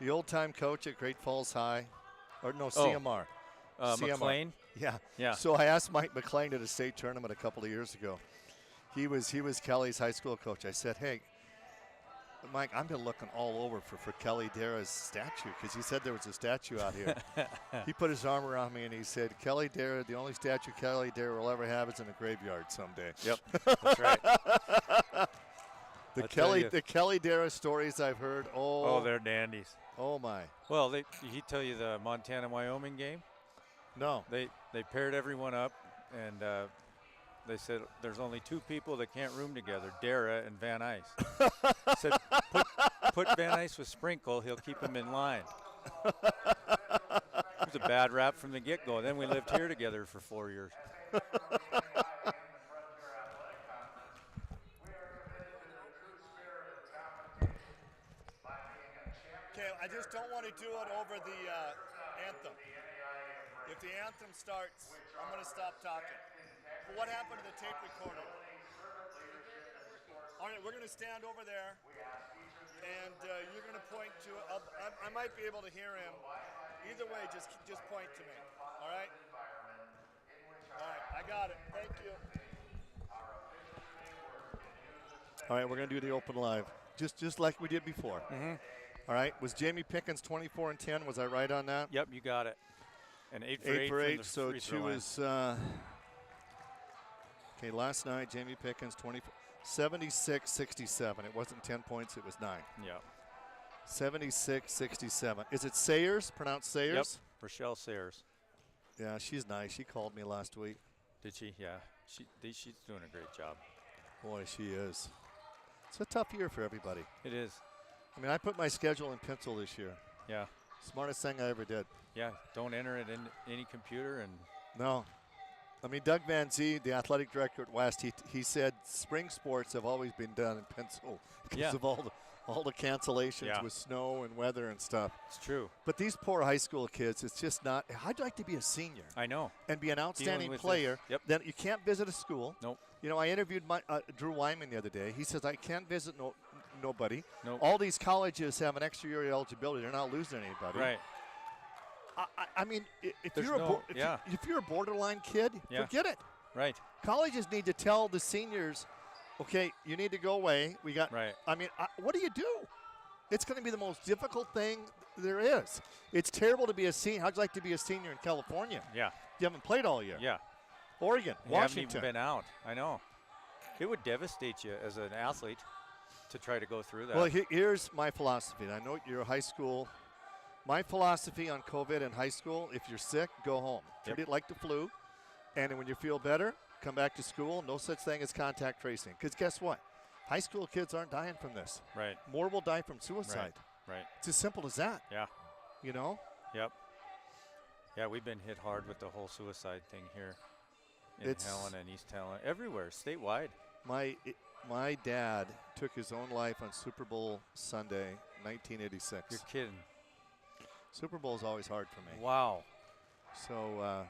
The old-time coach at Great Falls High, or no, CMR. CMR. McLean? Yeah. Yeah. So I asked Mike McLean at a state tournament a couple of years ago. He was Kelly's high school coach. I said, hey, Mike, I've been looking all over for Kelly Dara's statue because he said there was a statue out here. He put his arm around me and he said, Kelly Dara, the only statue Kelly Dara will ever have is in a graveyard someday. Yep, that's right. The Kelly Dara stories I've heard, oh, they're dandies. Oh, my. Well, did he tell you the Montana-Wyoming game? No. They paired everyone up, and they said there's only two people that can't room together, Dara and Van Ice. Said put Van Ice with Sprinkle, he'll keep him in line. It was a bad rap from the get-go. Then we lived here together for 4 years. Okay, I just don't want to do it over the anthem. If the anthem starts, I'm going to stop talking. But what happened to the tape recorder? All right, we're going to stand over there, and you're going to point to. I might be able to hear him. Either way, just point to me. All right. All right, I got it. Thank you. All right, we're going to do the open live, just like we did before. Mm-hmm. All right, was Jamie Pickens 24 and 10? Was I right on that? Yep, you got it. And 8 for 8 so she was. Okay, last night Jamie Pickens 76-67. It wasn't 10 points; it was 9. Yeah. 76-67. Is it Sayers? Pronounced Sayers? Yep, Rochelle Sayers. Yeah, she's nice. She called me last week. Did she? Yeah. She's doing a great job. Boy, she is. It's a tough year for everybody. It is. I mean, I put my schedule in pencil this year. Yeah. Smartest thing I ever did. Yeah, don't enter it in any computer. And no. I mean, Doug Van Zee, the athletic director at West, he said spring sports have always been done in pencil because of all the cancellations with snow and weather and stuff. It's true. But these poor high school kids, it's just not. I'd like to be a senior. I know. And be an outstanding player. Yep. Then you can't visit a school. Nope. You know, I interviewed Drew Wyman the other day. He says, I can't visit nobody. Nope. All these colleges have an extra year eligibility. They're not losing anybody. Right. I mean, if you're a borderline kid, forget it. Right. Colleges need to tell the seniors, okay, you need to go away. We got. Right. I mean, what do you do? It's going to be the most difficult thing there is. It's terrible to be a senior. How'd you like to be a senior in California? Yeah. You haven't played all year. Yeah. Oregon, you Washington. You haven't even been out. I know. It would devastate you as an athlete to try to go through that. Well, here's my philosophy. I know you're a high school. My philosophy on COVID in high school, if you're sick, go home. Treat it like the flu. And when you feel better, come back to school. No such thing as contact tracing. Because guess what? High school kids aren't dying from this. Right. More will die from suicide. Right. It's as simple as that. Yeah. You know? Yep. Yeah, we've been hit hard with the whole suicide thing here in Helena and East Helena. Everywhere, statewide. My dad took his own life on Super Bowl Sunday, 1986. You're kidding. Super Bowl is always hard for me. Wow. So,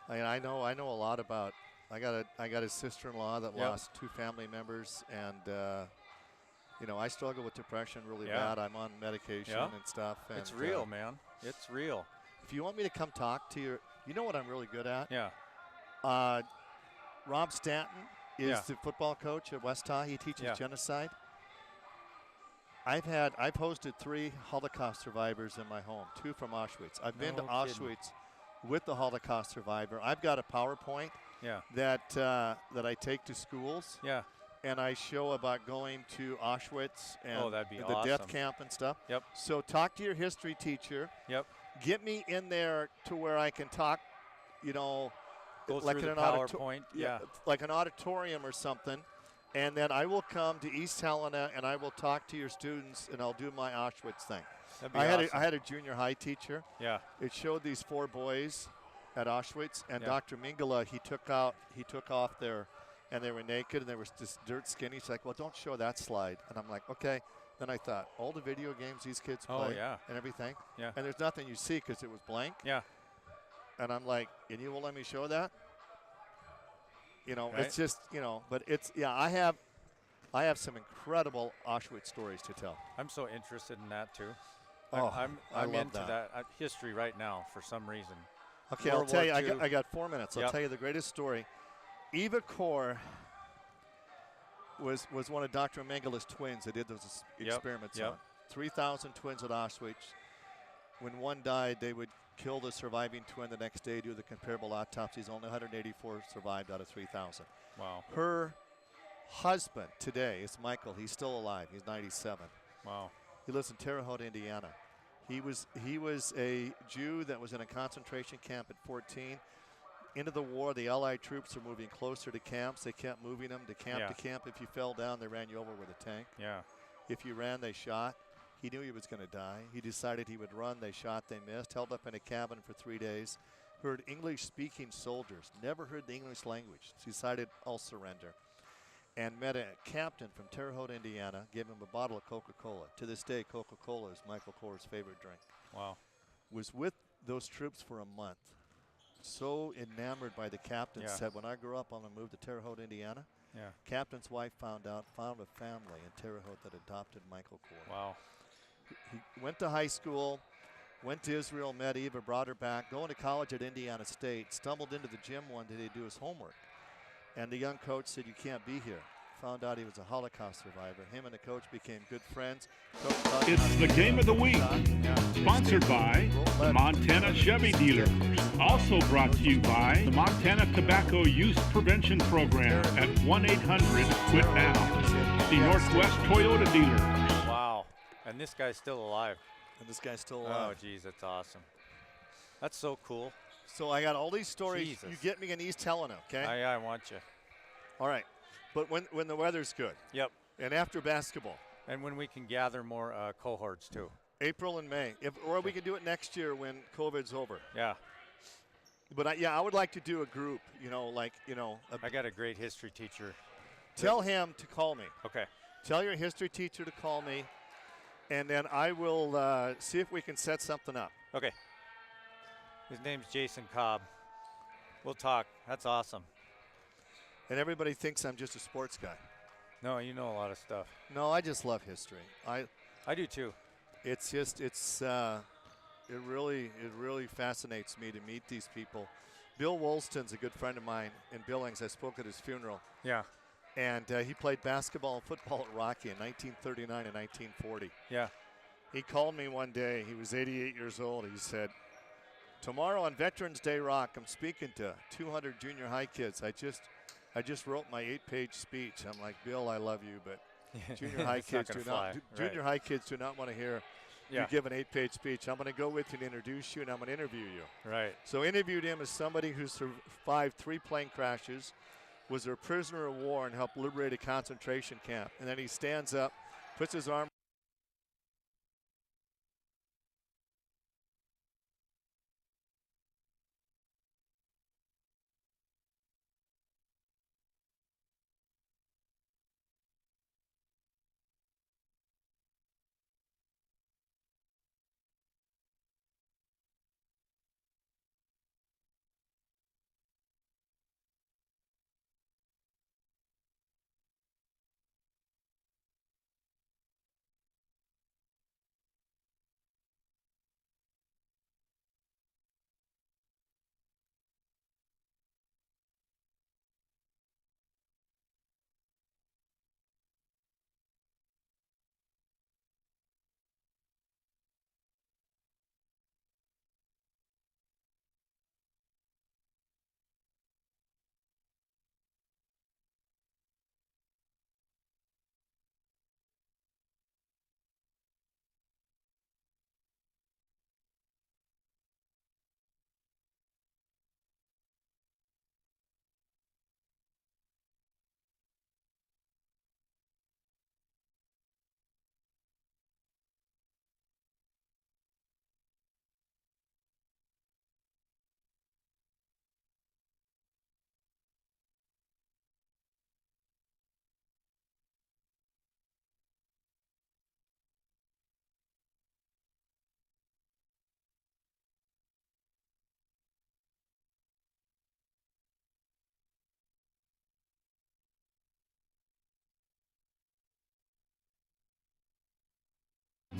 I know a lot about. I got a sister-in-law that lost 2 family members, and I struggle with depression really bad. I'm on medication and stuff. And, it's real, man. It's real. If you want me to come talk to you know what I'm really good at. Yeah. Rob Stanton is the football coach at West High. He teaches genocide. I've hosted 3 Holocaust survivors in my home, 2 from Auschwitz. I've been to Auschwitz with the Holocaust survivor. I've got a PowerPoint that I take to schools. Yeah. And I show about going to Auschwitz and that'd be the death camp and stuff. Yep. So talk to your history teacher. Yep. Get me in there to where I can talk, go like through in the PowerPoint. Like an auditorium or something. And then I will come to East Helena and I will talk to your students and I'll do my Auschwitz thing. I had a junior high teacher. Yeah. It showed these 4 boys at Auschwitz, and Dr. Mingala, he took off their, and they were naked and they were just dirt skinny. He's like, well, don't show that slide. And I'm like, okay. Then I thought, all the video games these kids play and everything. Yeah. And there's nothing you see because it was blank. Yeah. And I'm like, and you will let me show that? It's just, but it's, I have some incredible Auschwitz stories to tell. I'm so interested in that too. Oh, I I'm love into that. history right now for some reason. Okay, I'll World tell War you. II. I got 4 minutes. I'll Yep. tell you the greatest story. Eva Kor was one of Dr. Mengele's twins that did those experiments Yep. on. 3,000 twins at Auschwitz. When one died, they would kill the surviving twin the next day, do the comparable autopsies. Only 184 survived out of 3,000. Wow. Her husband today is Michael. He's still alive. He's 97. Wow. He lives in Terre Haute, Indiana. He was a Jew that was in a concentration camp at 14. Into the war, the Allied troops are moving closer to camps. They kept moving them to camp to camp. If you fell down, they ran you over with a tank. Yeah. If you ran, they shot. He knew he was going to die. He decided he would run. They shot, they missed. Held up in a cabin for 3 days. Heard English-speaking soldiers. Never heard the English language. Decided, I'll surrender. And met a captain from Terre Haute, Indiana. Gave him a bottle of Coca-Cola. To this day, Coca-Cola is Michael Kor's favorite drink. Wow. Was with those troops for a month. So enamored by the captain, said, when I grow up, I'm going to move to Terre Haute, Indiana. Yeah. Captain's wife found a family in Terre Haute that adopted Michael Kor. Wow. He went to high school, went to Israel, met Eva, brought her back, going to college at Indiana State, stumbled into the gym one day to do his homework. And the young coach said, you can't be here. Found out he was a Holocaust survivor. Him and the coach became good friends. It's the game of the week, sponsored by the Montana Chevy Dealers. Also brought to you by the Montana Tobacco Use Prevention Program at 1-800-QUIT-NOW. The Northwest Toyota Dealers. Wow. And this guy's still alive. And this guy's still Oh, alive. geez, that's awesome. That's so cool. So I got all these stories. Jesus. You get me and he's telling them, okay? I want you. All right. But when the weather's good. Yep. And after basketball. And when we can gather more cohorts, too. April and May. Or we can do it next year when COVID's over. Yeah. But I would like to do a group, I got a great history teacher. Tell him to call me. Okay. Tell your history teacher to call me, and then I will see if we can set something up. Okay. His name's Jason Cobb. We'll talk. That's awesome. And everybody thinks I'm just a sports guy. No, you know a lot of stuff. No, I just love history. I do too. It really fascinates me to meet these people. Bill Woolston's a good friend of mine in Billings. I spoke at his funeral. Yeah. And he played basketball and football at Rocky in 1939 and 1940. Yeah. He called me one day. He was 88 years old. He said, tomorrow on Veterans Day Rock, I'm speaking to 200 junior high kids. I just wrote my 8-page speech. I'm like, Bill, I love you, but junior high kids high kids do not want to hear you give an 8-page speech. I'm going to go with you and introduce you, and I'm going to interview you. Right. So interviewed him as somebody who survived 3 plane crashes, was a prisoner of war, and helped liberate a concentration camp. And then he stands up, puts his arm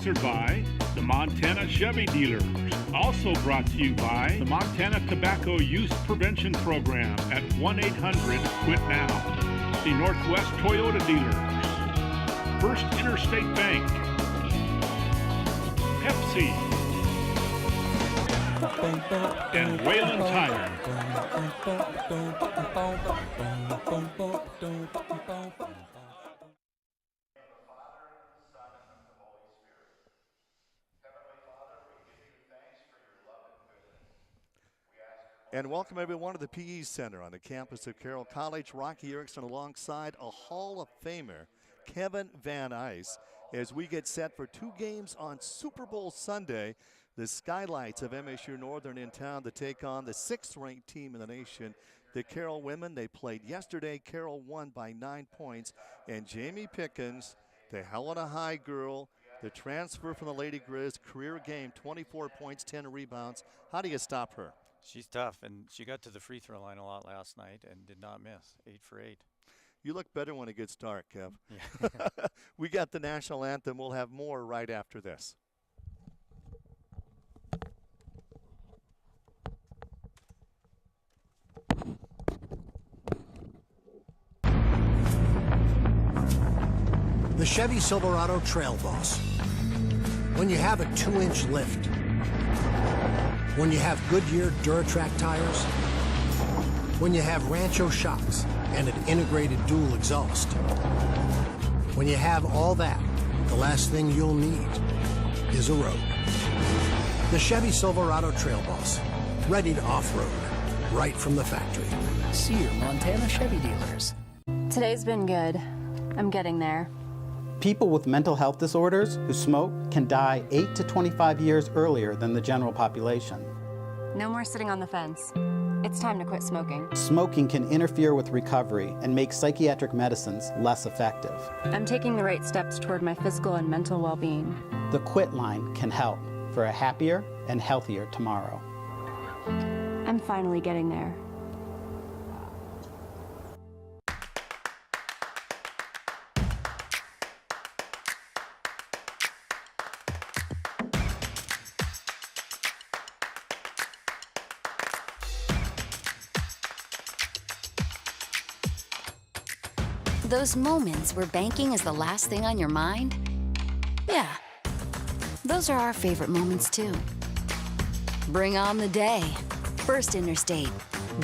Sponsored by the Montana Chevy Dealers. Also brought to you by the Montana Tobacco Use Prevention Program at 1-800-QUIT-NOW. The Northwest Toyota Dealers. First Interstate Bank. Pepsi. And Whalen Tire. And welcome everyone to the PE Center on the campus of Carroll College. Rocky Erickson alongside a Hall of Famer, Kevin Van Ice, as we get set for 2 games on Super Bowl Sunday. The Skylights of MSU Northern in town to take on the 6th-ranked team in the nation, the Carroll women. They played yesterday. Carroll won by 9 points. And Jamie Pickens, the Helena High girl, the transfer from the Lady Grizz, career game, 24 points, 10 rebounds. How do you stop her? She's tough, and she got to the free throw line a lot last night and did not miss. 8 for 8. You look better when it gets dark, Kev. Yeah. We got the national anthem. We'll have more right after this. The Chevy Silverado Trail Boss. When you have a 2-inch lift, when you have Goodyear Duratrack tires, when you have Rancho shocks and an integrated dual exhaust, when you have all that, the last thing you'll need is a road. The Chevy Silverado Trail Boss, ready to off-road, right from the factory. See your Montana Chevy dealers. Today's been good. I'm getting there. People with mental health disorders who smoke can die 8 to 25 years earlier than the general population. No more sitting on the fence. It's time to quit smoking. Smoking can interfere with recovery and make psychiatric medicines less effective. I'm taking the right steps toward my physical and mental well-being. The Quit Line can help for a happier and healthier tomorrow. I'm finally getting there. Those moments where banking is the last thing on your mind? Yeah, those are our favorite moments too. Bring on the day. First Interstate,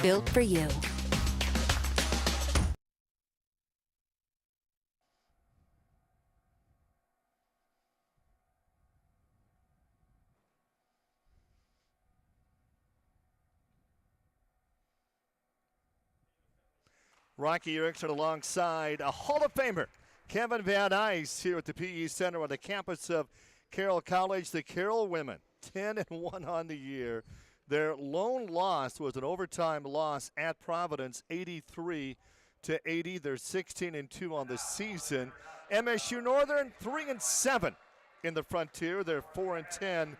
built for you. Rocky Erickson alongside a Hall of Famer, Kevin Van Ice, here at the PE Center on the campus of Carroll College. The Carroll women, 10-1 on the year. Their lone loss was an overtime loss at Providence, 83-80. They're 16-2 on the season. MSU Northern, 3-7 in the Frontier. They're 4-10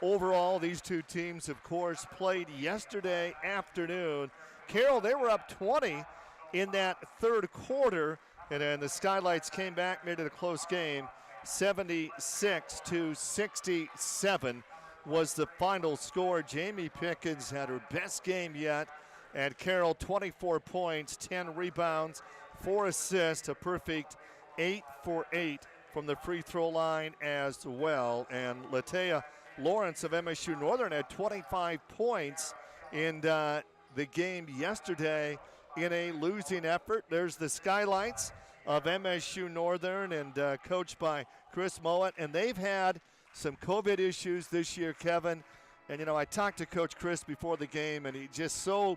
overall. These two teams, of course, played yesterday afternoon. Carroll, they were up 20 in that third quarter, and then the Skylights came back, made it a close game. 76-67 was the final score. Jamie Pickens had her best game yet at Carroll, 24 points, 10 rebounds, 4 assists, a perfect 8 for 8 from the free throw line as well. And Latea Lawrence of MSU Northern had 25 points in the game yesterday in a losing effort. There's the Skylights of MSU Northern, and coached by Chris Mowat, and they've had some COVID issues this year, Kevin. And, you know, I talked to Coach Chris before the game, and he just so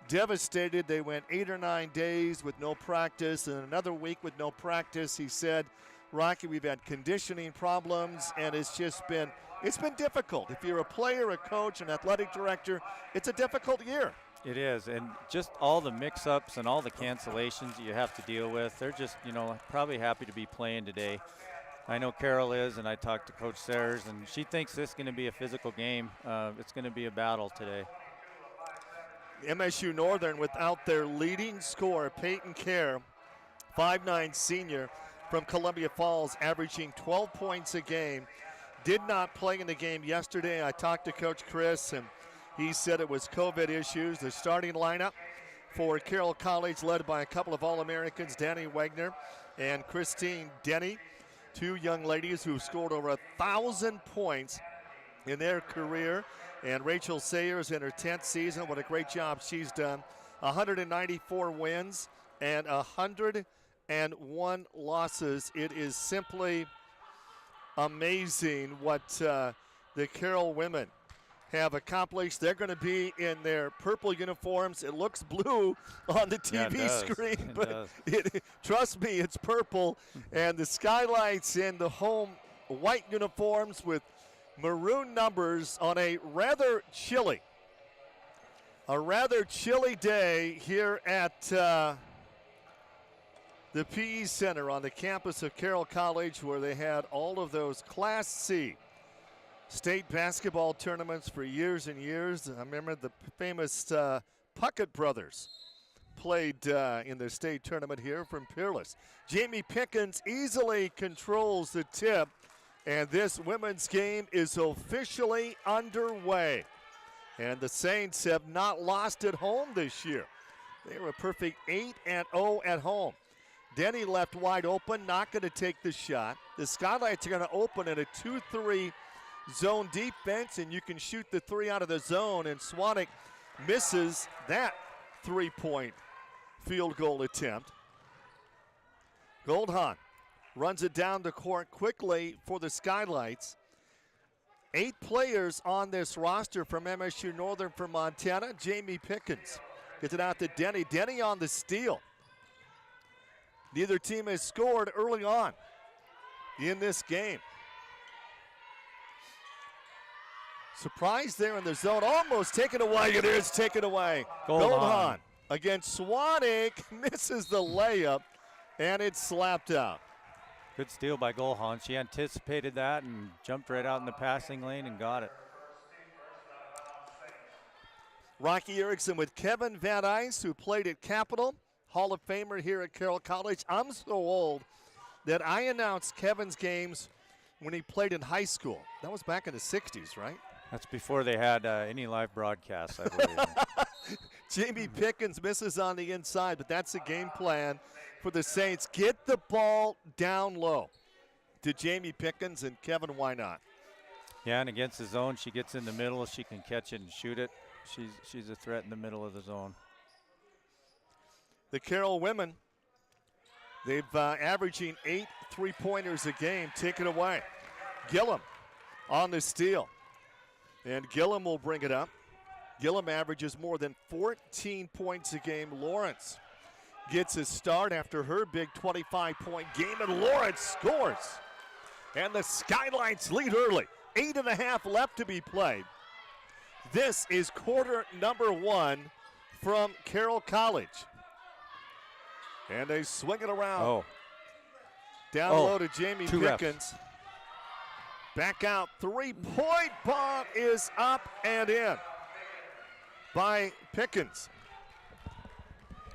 devastated. They went 8 or 9 days with no practice and another week with no practice. He said, Rocky, we've had conditioning problems, and it's been difficult. If you're a player, a coach, an athletic director, it's a difficult year. It is, and just all the mix-ups and all the cancellations you have to deal with. They're just, you know, probably happy to be playing today. I know Carroll is, and I talked to Coach Sayers, and she thinks this is going to be a physical game. It's going to be a battle today. MSU Northern without their leading scorer, Peyton Kerr, 5'9" senior from Columbia Falls, averaging 12 points a game. did not play in the game yesterday. I talked to Coach Chris, and he said it was COVID issues. The starting lineup for Carroll College, led by a couple of All-Americans, Danny Wagner and Christine Denny, two young ladies who scored over 1,000 points in their career. And Rachel Sayers in her 10th season, what a great job she's done. 194 wins and 101 losses. It is simply amazing what the Carroll women have accomplished. They're going to be in their purple uniforms. It looks blue on the TV screen, but trust me, it's purple. And the skylights in the home white uniforms with maroon numbers on a rather chilly day here at the PE Center on the campus of Carroll College, where they had all of those Class C state basketball tournaments for years and years. I remember the famous Puckett brothers played in the state tournament here from Peerless. Jamie Pickens easily controls the tip, and this women's game is officially underway. And the Saints have not lost at home this year. They were a perfect 8-0 at home. Denny left wide open, not going to take the shot. The Skylights are going to open in a 2-3 zone defense, and you can shoot the three out of the zone, and Swanek misses that three-point field goal attempt. Goldhahn runs it down the court quickly for the Skylights. 8 players on this roster from MSU Northern for Montana. Jamie Pickens gets it out to Denny. Denny on the steal. Neither team has scored early on in this game. Surprise there in the zone. Almost taken away. It is taken away. Goldhahn against Swanek. Misses the layup, and it's slapped out. Good steal by Goldhahn. She anticipated that and jumped right out in the passing lane and got it. Rocky Erickson with Kevin Van Ice, who played at Capital, Hall of Famer here at Carroll College. I'm so old that I announced Kevin's games when he played in high school. That was back in the 60s, right? That's before they had any live broadcasts, I believe. Jamie Pickens misses on the inside, but that's the game plan for the Saints. Get the ball down low to Jamie Pickens, and Kevin, why not? Yeah, and against the zone, she gets in the middle. She can catch it and shoot it. She's a threat in the middle of the zone. The Carroll women, they've averaging 8 3-pointers a game. Take it away. Gillum on the steal. And Gillum will bring it up. Gillum averages more than 14 points a game. Lawrence gets his start after her big 25-point game, and Lawrence scores. And the Skylights lead early. 8.5 left to be played. This is quarter number 1 from Carroll College. And they swing it around. Down low to Jamie Pickens. Back out, 3-point bomb is up and in by Pickens.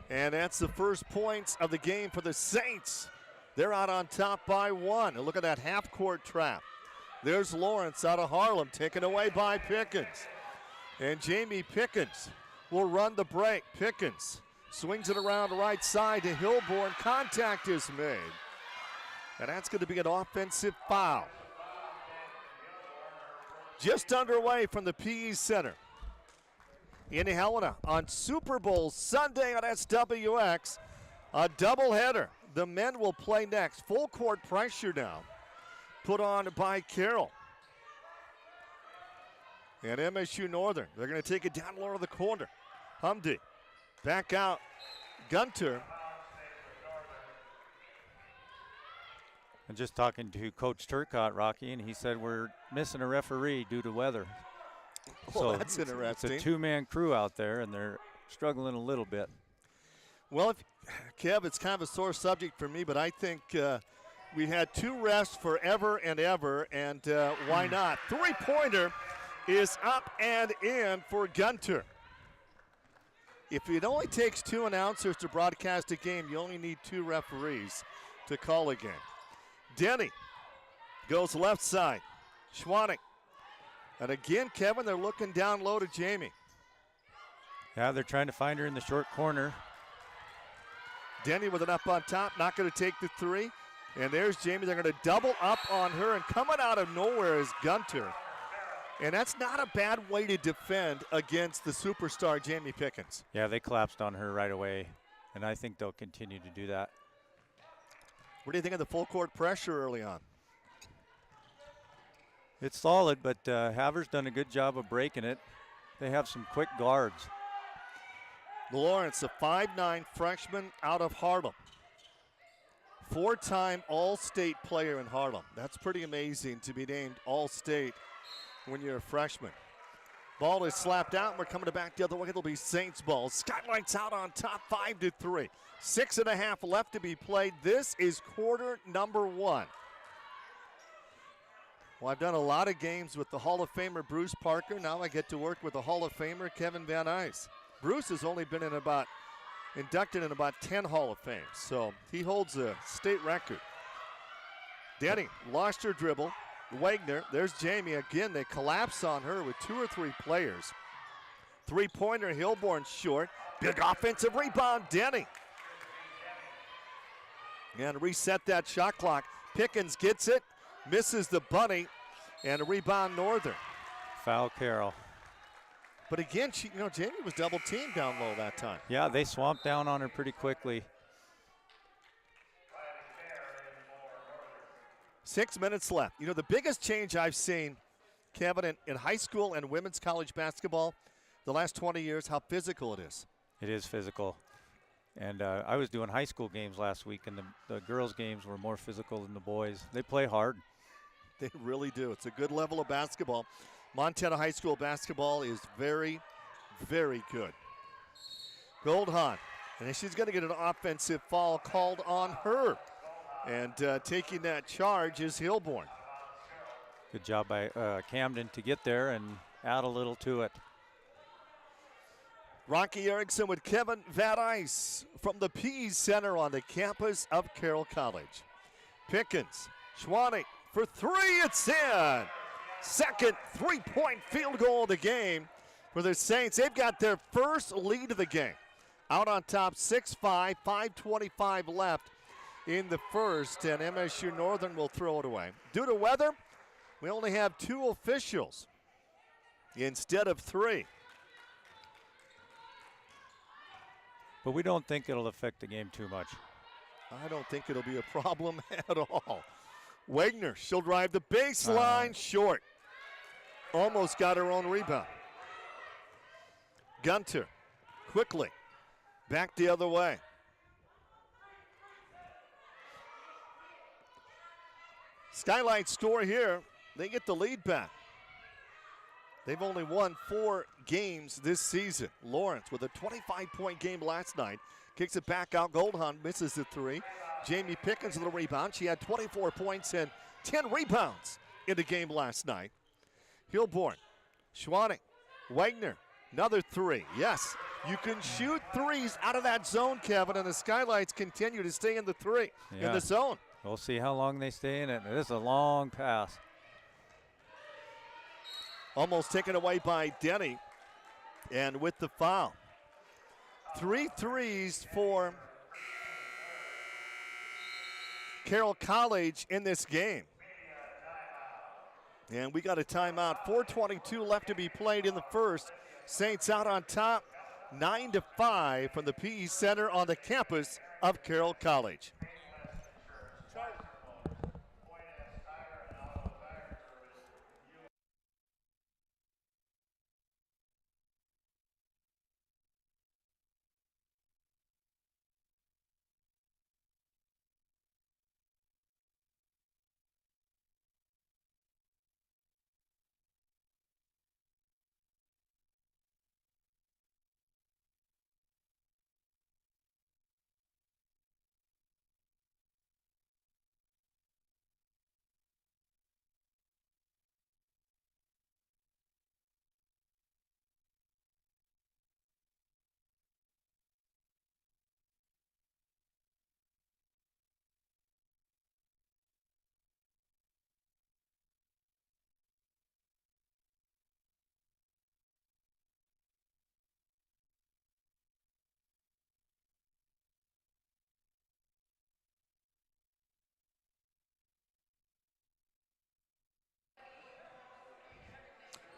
And that's the first points of the game for the Saints. They're out on top by 1. And look at that half-court trap. There's Lawrence out of Harlem, taken away by Pickens. And Jamie Pickens will run the break. Pickens swings it around the right side to Hilborn. Contact is made. And that's going to be an offensive foul. Just underway from the PE Center in Helena on Super Bowl Sunday on SWX. A doubleheader. The men will play next. Full court pressure now put on by Carroll. And MSU Northern, they're going to take it down low to the corner. Humdy back out. Gunter. And just talking to Coach Turcotte, Rocky, and he said we're missing a referee due to weather. Well, so that's interesting. It's a two-man crew out there, and they're struggling a little bit. Well, Kev, it's kind of a sore subject for me, but I think we had 2 refs forever and ever, and why not? 3-pointer is up and in for Gunter. If it only takes 2 announcers to broadcast a game, you only need 2 referees to call a game. Denny goes left side. Schwanning. And again, Kevin, they're looking down low to Jamie. Yeah, they're trying to find her in the short corner. Denny with it up on top, not going to take the three. And there's Jamie. They're going to double up on her, and coming out of nowhere is Gunter. And that's not a bad way to defend against the superstar Jamie Pickens. Yeah, they collapsed on her right away, and I think they'll continue to do that. What do you think of the full court pressure early on? It's solid, but Haver's done a good job of breaking it. They have some quick guards. Lawrence, a 5'9" freshman out of Harlem. 4-time All-State player in Harlem. That's pretty amazing to be named All-State when you're a freshman. Ball is slapped out, and we're coming back the other way. It'll be Saints ball. Skylights out on top, 5-3. 6.5 left to be played. This is quarter number 1. Well, I've done a lot of games with the Hall of Famer Bruce Parker. Now I get to work with the Hall of Famer Kevin Van Nuys. Bruce has only been inducted in about 10 Hall of Fames, so he holds a state record. Denny lost her dribble. Wagner, there's Jamie again. They collapse on her with 2 or 3 players. Three-pointer, Hilborn short. Big offensive rebound, Denny. And reset that shot clock. Pickens gets it, misses the bunny, and a rebound Northern. Foul Carroll. But again, Jamie was double teamed down low that time. Yeah, they swamped down on her pretty quickly. 6 minutes left. The biggest change I've seen, Kevin, in high school and women's college basketball the last 20 years, how physical it is. It is physical. And I was doing high school games last week, and the girls' games were more physical than the boys. They play hard. They really do. It's a good level of basketball. Montana high school basketball is very, very good. Goldhahn, and she's going to get an offensive foul called on her. And taking that charge is Hilborn. Good job by Camden to get there and add a little to it. Rocky Erickson with Kevin Van Nuys from the Pease Center on the campus of Carroll College. Pickens, Schwanning for 3, it's in. Second three-point field goal of the game for the Saints. They've got their first lead of the game. Out on top, 6-5, 5:25 left in the first, and MSU Northern will throw it away. Due to weather, we only have 2 officials instead of 3. But we don't think it'll affect the game too much. I don't think it'll be a problem at all. Wagner, she'll drive the baseline short. Almost got her own rebound. Gunter, quickly, back the other way. Skylight score here. They get the lead back. They've only won 4 games this season. Lawrence with a 25-point game last night. Kicks it back out. Goldhahn misses the 3. Jamie Pickens with the rebound. She had 24 points and 10 rebounds in the game last night. Hilborn, Schwanning, Wagner, another 3. Yes, you can shoot threes out of that zone, Kevin, and the Skylights continue to stay in the 3, in the zone. We'll see how long they stay in it. It is a long pass. Almost taken away by Denny, and with the foul. 3 threes for Carroll College in this game. And we got a timeout. 4:22 left to be played in the first. Saints out on top, 9-5 from the PE Center on the campus of Carroll College.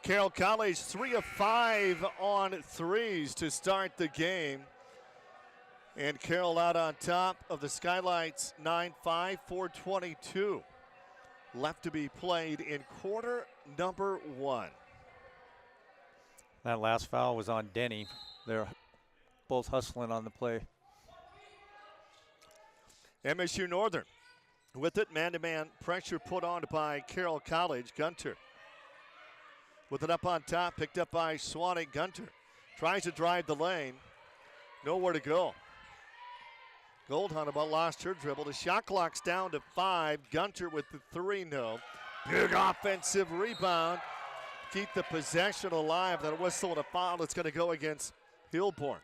Carroll College 3 of 5 on threes to start the game. And Carroll out on top of the Skylights 9-5, 4:22 left to be played in quarter number 1. That last foul was on Denny. They're both hustling on the play. MSU Northern with it, man-to-man pressure put on by Carroll College. Gunter with it up on top, picked up by Swanee. Gunter tries to drive the lane, nowhere to go. Goldhunt about lost her dribble. The shot clock's down to 5. Gunter with the 3, no. Big offensive rebound. Keep the possession alive. That whistle and a foul. It's going to go against Hilborn.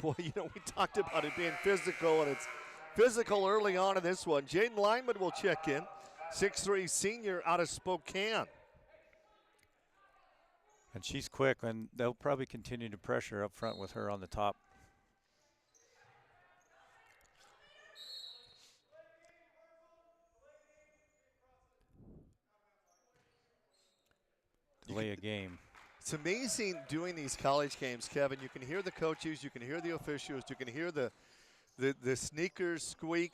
Boy, we talked about it being physical, and it's physical early on in this one. Jaden Lyman will check in. 6'3" senior out of Spokane. And she's quick, and they'll probably continue to pressure up front with her on the top. Delay a game. It's amazing doing these college games, Kevin. You can hear the coaches, you can hear the officials, you can hear the sneakers squeak.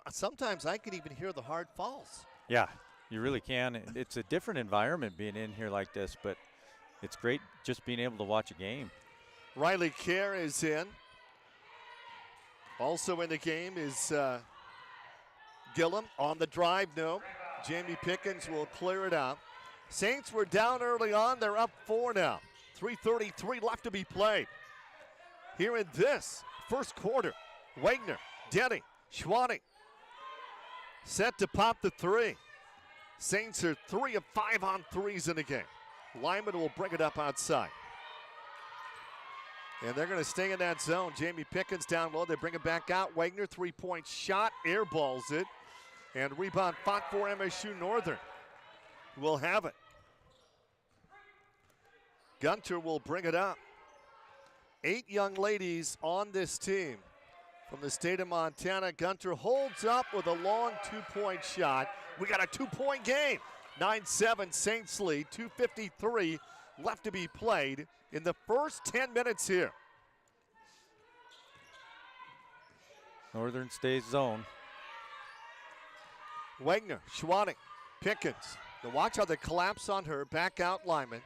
Sometimes I can even hear the hard falls. Yeah, you really can. It's a different environment being in here like this, but it's great just being able to watch a game. Riley Kerr is in. Also in the game is Gillum on the drive, no. Jamie Pickens will clear it out. Saints were down early on. They're up 4 now. 3:33 left to be played. Here in this first quarter, Wagner, Denny, Schwanning set to pop the 3. Saints are 3 of 5 on threes in the game. Lyman will bring it up outside. And they're going to stay in that zone. Jamie Pickens down low. They bring it back out. Wagner, 3-point shot, airballs it. And rebound fought for MSU Northern. Will have it. Gunter will bring it up. 8 young ladies on this team from the state of Montana. Gunter holds up with a long 2-point shot. We got a 2-point game. 9-7 Saints lead, 2:53 left to be played in the first 10 minutes here. Northern stays zone. Wagner, Schwanning, Pickens. Now watch how they collapse on her. Back out Lyman.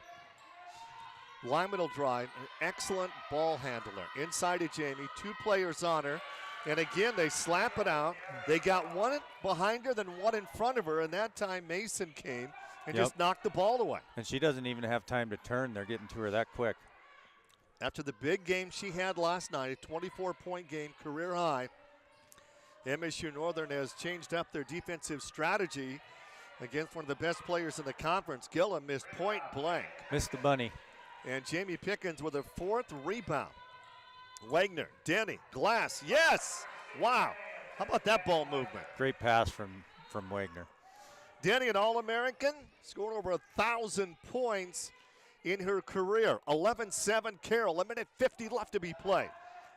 Lyman will drive. An excellent ball handler. Inside to Jamie. 2 players on her. And again, they slap it out. They got one behind her, then one in front of her. And that time Mason came and just knocked the ball away. And she doesn't even have time to turn. They're getting to her that quick. After the big game she had last night, a 24-point game, career high, MSU Northern has changed up their defensive strategy against one of the best players in the conference. Gillum missed point blank. Missed the bunny. And Jamie Pickens with a 4th rebound. Wagner, Denny, Glass, yes! Wow, how about that ball movement? Great pass from Wagner. Denny, an All-American, scored over 1,000 points in her career. 11-7 Carroll, 1:50 left to be played.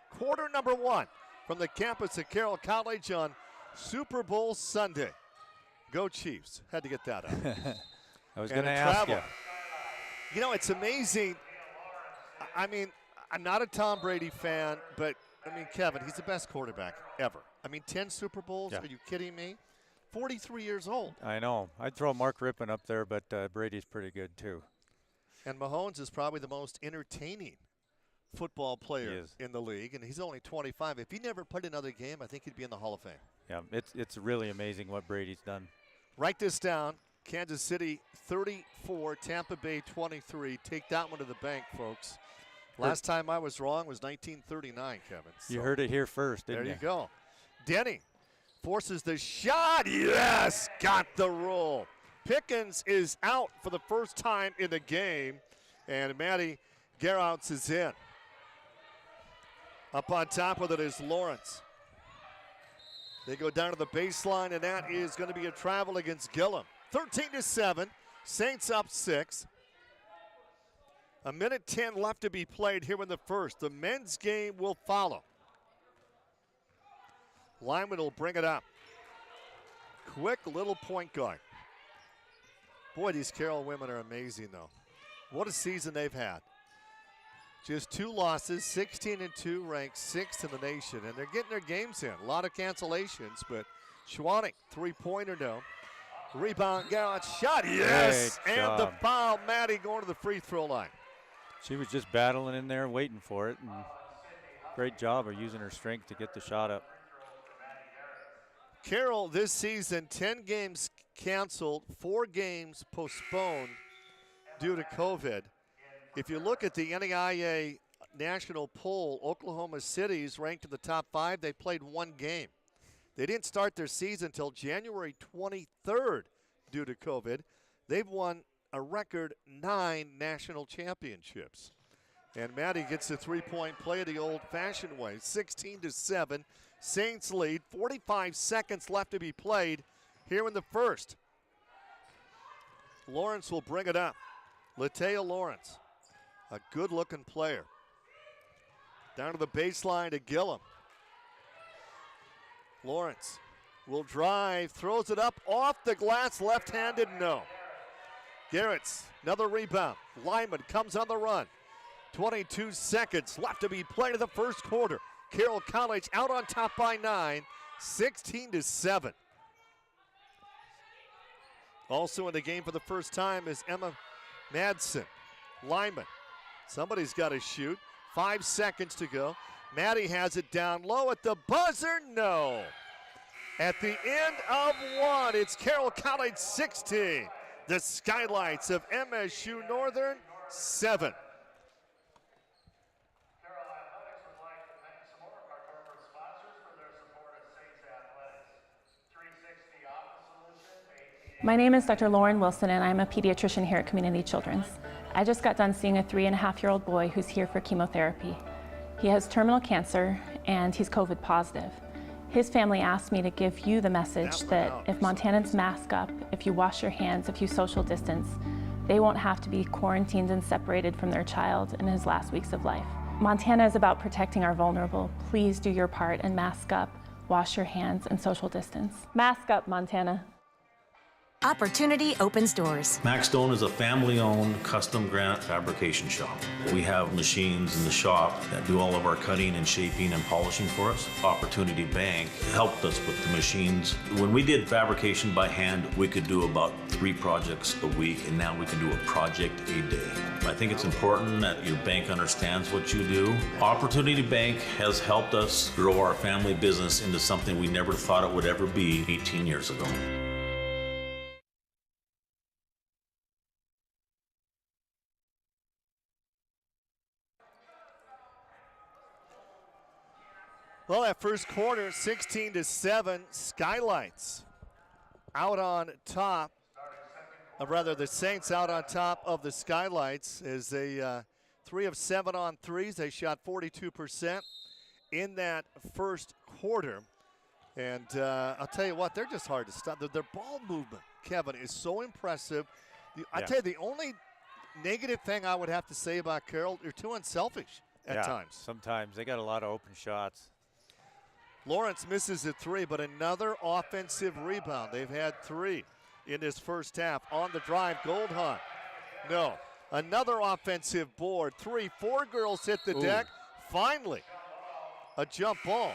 Quarter number 1 from the campus of Carroll College on Super Bowl Sunday. Go Chiefs. Had to get that out. I was going to ask you. It's amazing. I mean, I'm not a Tom Brady fan, but, Kevin, he's the best quarterback ever. 10 Super Bowls? Yeah. Are you kidding me? 43 years old. I know. I'd throw Mark Rippon up there, but Brady's pretty good too. And Mahomes is probably the most entertaining football player in the league, and he's only 25. If he never played another game, I think he'd be in the Hall of Fame. Yeah, it's really amazing what Brady's done. Write this down. Kansas City 34, Tampa Bay 23. Take that one to the bank, folks. Last time I was wrong was 1939, Kevin. So you heard it here first, didn't you? There you go. Denny forces the shot. Yes, got the roll. Pickens is out for the first time in the game, and Maddie Gerauts is in. Up on top of it is Lawrence. They go down to the baseline, and that is going to be a travel against Gillum. 13-7, Saints up 6. 1:10 left to be played here in the first. The men's game will follow. Lyman will bring it up. Quick little point guard. Boy, these Carroll women are amazing, though. What a season they've had. Just 2 losses, 16-2, ranked 6th in the nation, and they're getting their games in. A lot of cancellations, but Schwannick, 3-pointer no. Rebound, Garrett, shot, yes! Great And the job. foul, Maddie going to the free throw line. She was just battling in there, waiting for it, and great job of using her strength to get the shot up. Carroll this season, 10 games canceled, 4 games postponed due to COVID. If you look at the NAIA national poll, Oklahoma City's ranked in the top 5. They played 1 game. They didn't start their season until January 23rd due to COVID. They've won a record 9 national championships. And Maddie gets a 3-point play the old-fashioned way, 16-7. Saints lead, 45 seconds left to be played here in the first. Lawrence will bring it up. Latea Lawrence, a good-looking player. Down to the baseline to Gillum. Lawrence will drive, throws it up off the glass, left-handed, no. Garrett's another rebound. Lyman comes on the run. 22 seconds left to be played in the first quarter. Carroll College out on top by 9, 16-7. Also in the game for the first time is Emma Madsen. Lyman, somebody's got to shoot. 5 seconds to go. Maddie has it down low at the buzzer, no. At the end of 1, it's Carroll College 16. The Skylights of MSU Northern 7. My name is Dr. Lauren Wilson, and I'm a pediatrician here at Community Children's. I just got done seeing a 3.5-year-old boy who's here for chemotherapy. He has terminal cancer, and he's COVID positive. His family asked me to give you the message that if Montanans mask up, if you wash your hands, if you social distance, they won't have to be quarantined and separated from their child in his last weeks of life. Montana is about protecting our vulnerable. Please do your part and mask up, wash your hands, and social distance. Mask up, Montana. Opportunity opens doors. Maxstone is a family-owned custom granite fabrication shop. We have machines in the shop that do all of our cutting and shaping and polishing for us. Opportunity Bank helped us with the machines. When we did fabrication by hand, we could do about 3 projects a week, and now we can do a project a day. I think it's important that your bank understands what you do. Opportunity Bank has helped us grow our family business into something we never thought it would ever be 18 years ago. Well, that first quarter, 16-7, Skylights out on top. Rather, the Saints out on top of the Skylights as they 3 of 7 on threes. They shot 42% in that first quarter. And I'll tell you what, they're just hard to stop. Their ball movement, Kevin, is so impressive. I tell you, the only negative thing I would have to say about Carroll, they're too unselfish at times. Sometimes. They got a lot of open shots. Lawrence misses a 3, but another offensive rebound. They've had 3 in this first half. On the drive, Goldhunt. No. Another offensive board. 3, 4 girls hit the deck. Finally, a jump ball.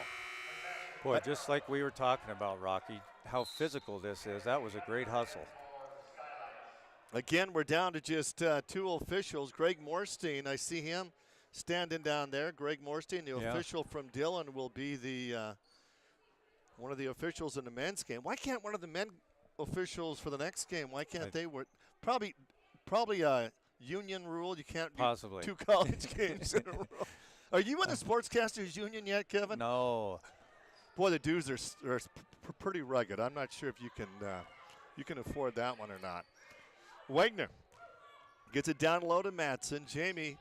Boy, just like we were talking about, Rocky, how physical this is. That was a great hustle. Again, we're down to just 2 officials. Greg Morstein, I see him standing down there. Greg Morstein, the official from Dillon, will be the one of the officials in the men's game. Why can't one of the men officials for the next game? Why can't they? Probably a union rule. You can't do 2 college games in a row. Are you in the Sportscasters Union yet, Kevin? No. Boy, the dues are pretty rugged. I'm not sure if you can afford that one or not. Wagner gets it down low to Madsen. Jamie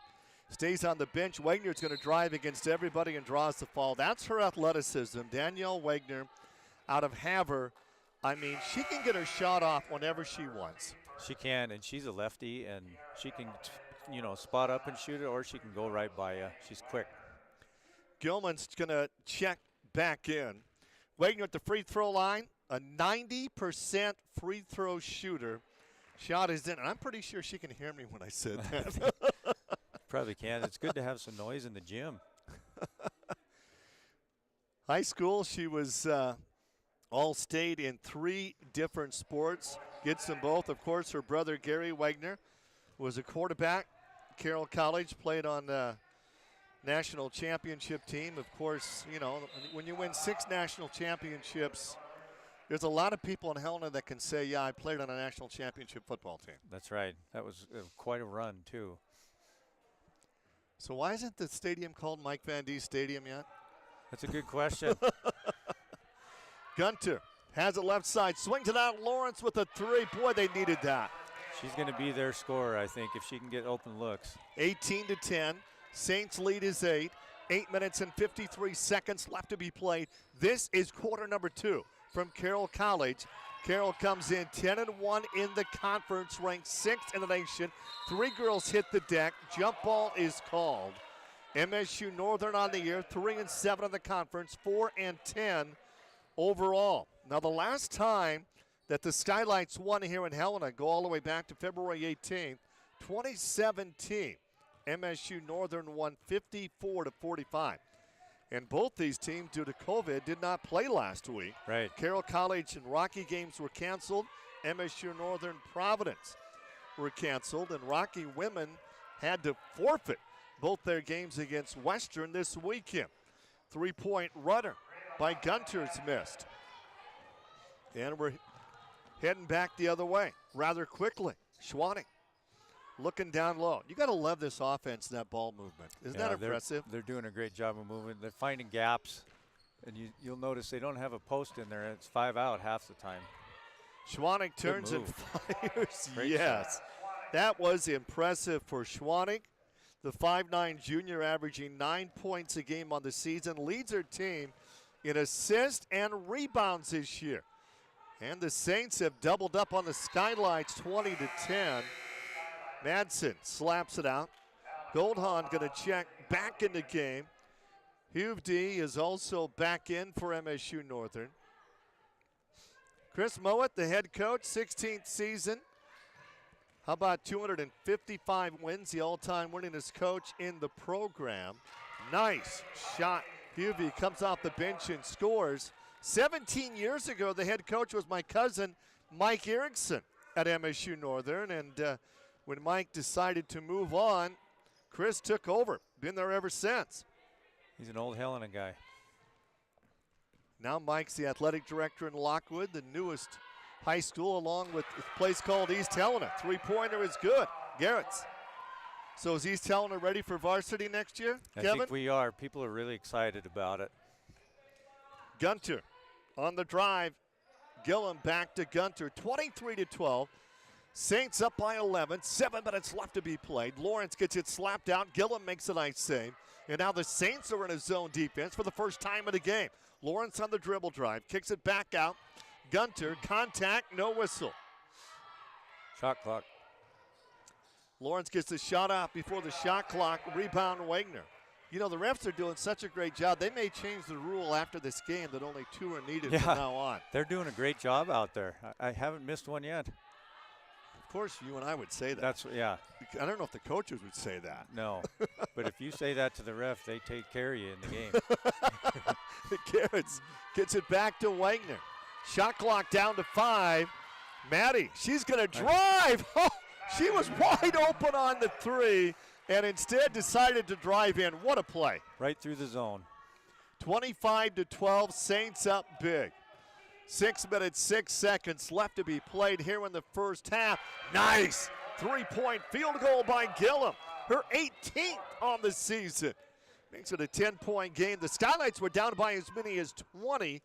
stays on the bench. Wagner's going to drive against everybody and draws the foul. That's her athleticism. Danielle Wagner out of Havre. I mean, she can get her shot off whenever she wants. She can, and she's a lefty, and she can, spot up and shoot it, or she can go right by you. She's quick. Gilman's going to check back in. Wagner at the free throw line, a 90% free throw shooter. Shot is in, and I'm pretty sure she can hear me when I said that. Probably can. It's good to have some noise in the gym. High school, she was all-state in 3 different sports. Gets them both. Of course, her brother Gary Wagner was a quarterback. Carroll College, played on the national championship team. Of course, you know, when you win 6 national championships, there's a lot of people in Helena that can say, yeah, I played on a national championship football team. That's right. That was quite a run, too. So why isn't the stadium called Mike Van Dee Stadium yet? That's a good question. Gunter has it left side, swings it out. Lawrence with a 3. Boy, they needed that. She's going to be their scorer, I think, if she can get open looks. 18-10. Saints lead is 8. 8 minutes and 53 seconds left to be played. This is quarter number 2 from Carroll College. Carroll comes in 10-1 in the conference, ranked 6th in the nation. 3 girls hit the deck. Jump ball is called. MSU Northern on the year, 3-7 in the conference, 4-10 overall. Now, the last time that the Skylights won here in Helena, go all the way back to February 18th, 2017. MSU Northern won 54-45. And both these teams, due to COVID, did not play last week. Right. Carroll College and Rocky games were canceled. MSU Northern Providence were canceled. And Rocky women had to forfeit both their games against Western this weekend. 3-point runner by Gunter's missed. And we're heading back the other way rather quickly. Schwanning looking down low. You got to love this offense, that ball movement. Isn't that impressive? They're doing a great job of moving. They're finding gaps. And you'll notice they don't have a post in there. It's 5 out half the time. Schwanning turns and fires. Yes. Shot. That was impressive for Schwanning. The 5'9 junior averaging 9 points a game on the season. Leads her team in assists and rebounds this year. And the Saints have doubled up on the Skylights 20-10. Madsen slaps it out. Goldhahn going to check back in the game. Hugh D is also back in for MSU Northern. Chris Mowat, the head coach, 16th season. How about 255 wins, the all-time winningest coach in the program. Nice shot. Huvie comes off the bench and scores. 17 years ago, the head coach was my cousin, Mike Erickson, at MSU Northern. And when Mike decided to move on, Chris took over. Been there ever since. He's an old Helena guy. Now Mike's the athletic director in Lockwood, the newest high school, along with a place called East Helena. 3-pointer is good. Garrett's. So is East Helena ready for varsity next year, Kevin? I think we are. People are really excited about it. Gunter on the drive. Gillum back to Gunter. 23-12. Saints up by 11. 7 minutes left to be played. Lawrence gets it slapped out. Gillum makes a nice save. And now the Saints are in a zone defense for the first time of the game. Lawrence on the dribble drive. Kicks it back out. Gunter, contact, no whistle. Shot clock. Lawrence gets the shot out before the shot clock. Rebound Wagner. You know, the refs are doing such a great job. They may change the rule after this game that only 2 are needed from now on. They're doing a great job out there. I haven't missed one yet. Of course, you and I would say that. Yeah. I don't know if the coaches would say that. No. But if you say that to the ref, they take care of you in the game. Garrett's gets it back to Wagner. Shot clock down to 5. Maddie, she's going to drive. Oh, she was wide open on the 3 and instead decided to drive in. What a play. Right through the zone. 25-12, Saints up big. 6 minutes, 6 seconds left to be played here in the first half. Nice 3-point field goal by Gillum. Her 18th on the season. Makes it a 10-point game. The Skylights were down by as many as 20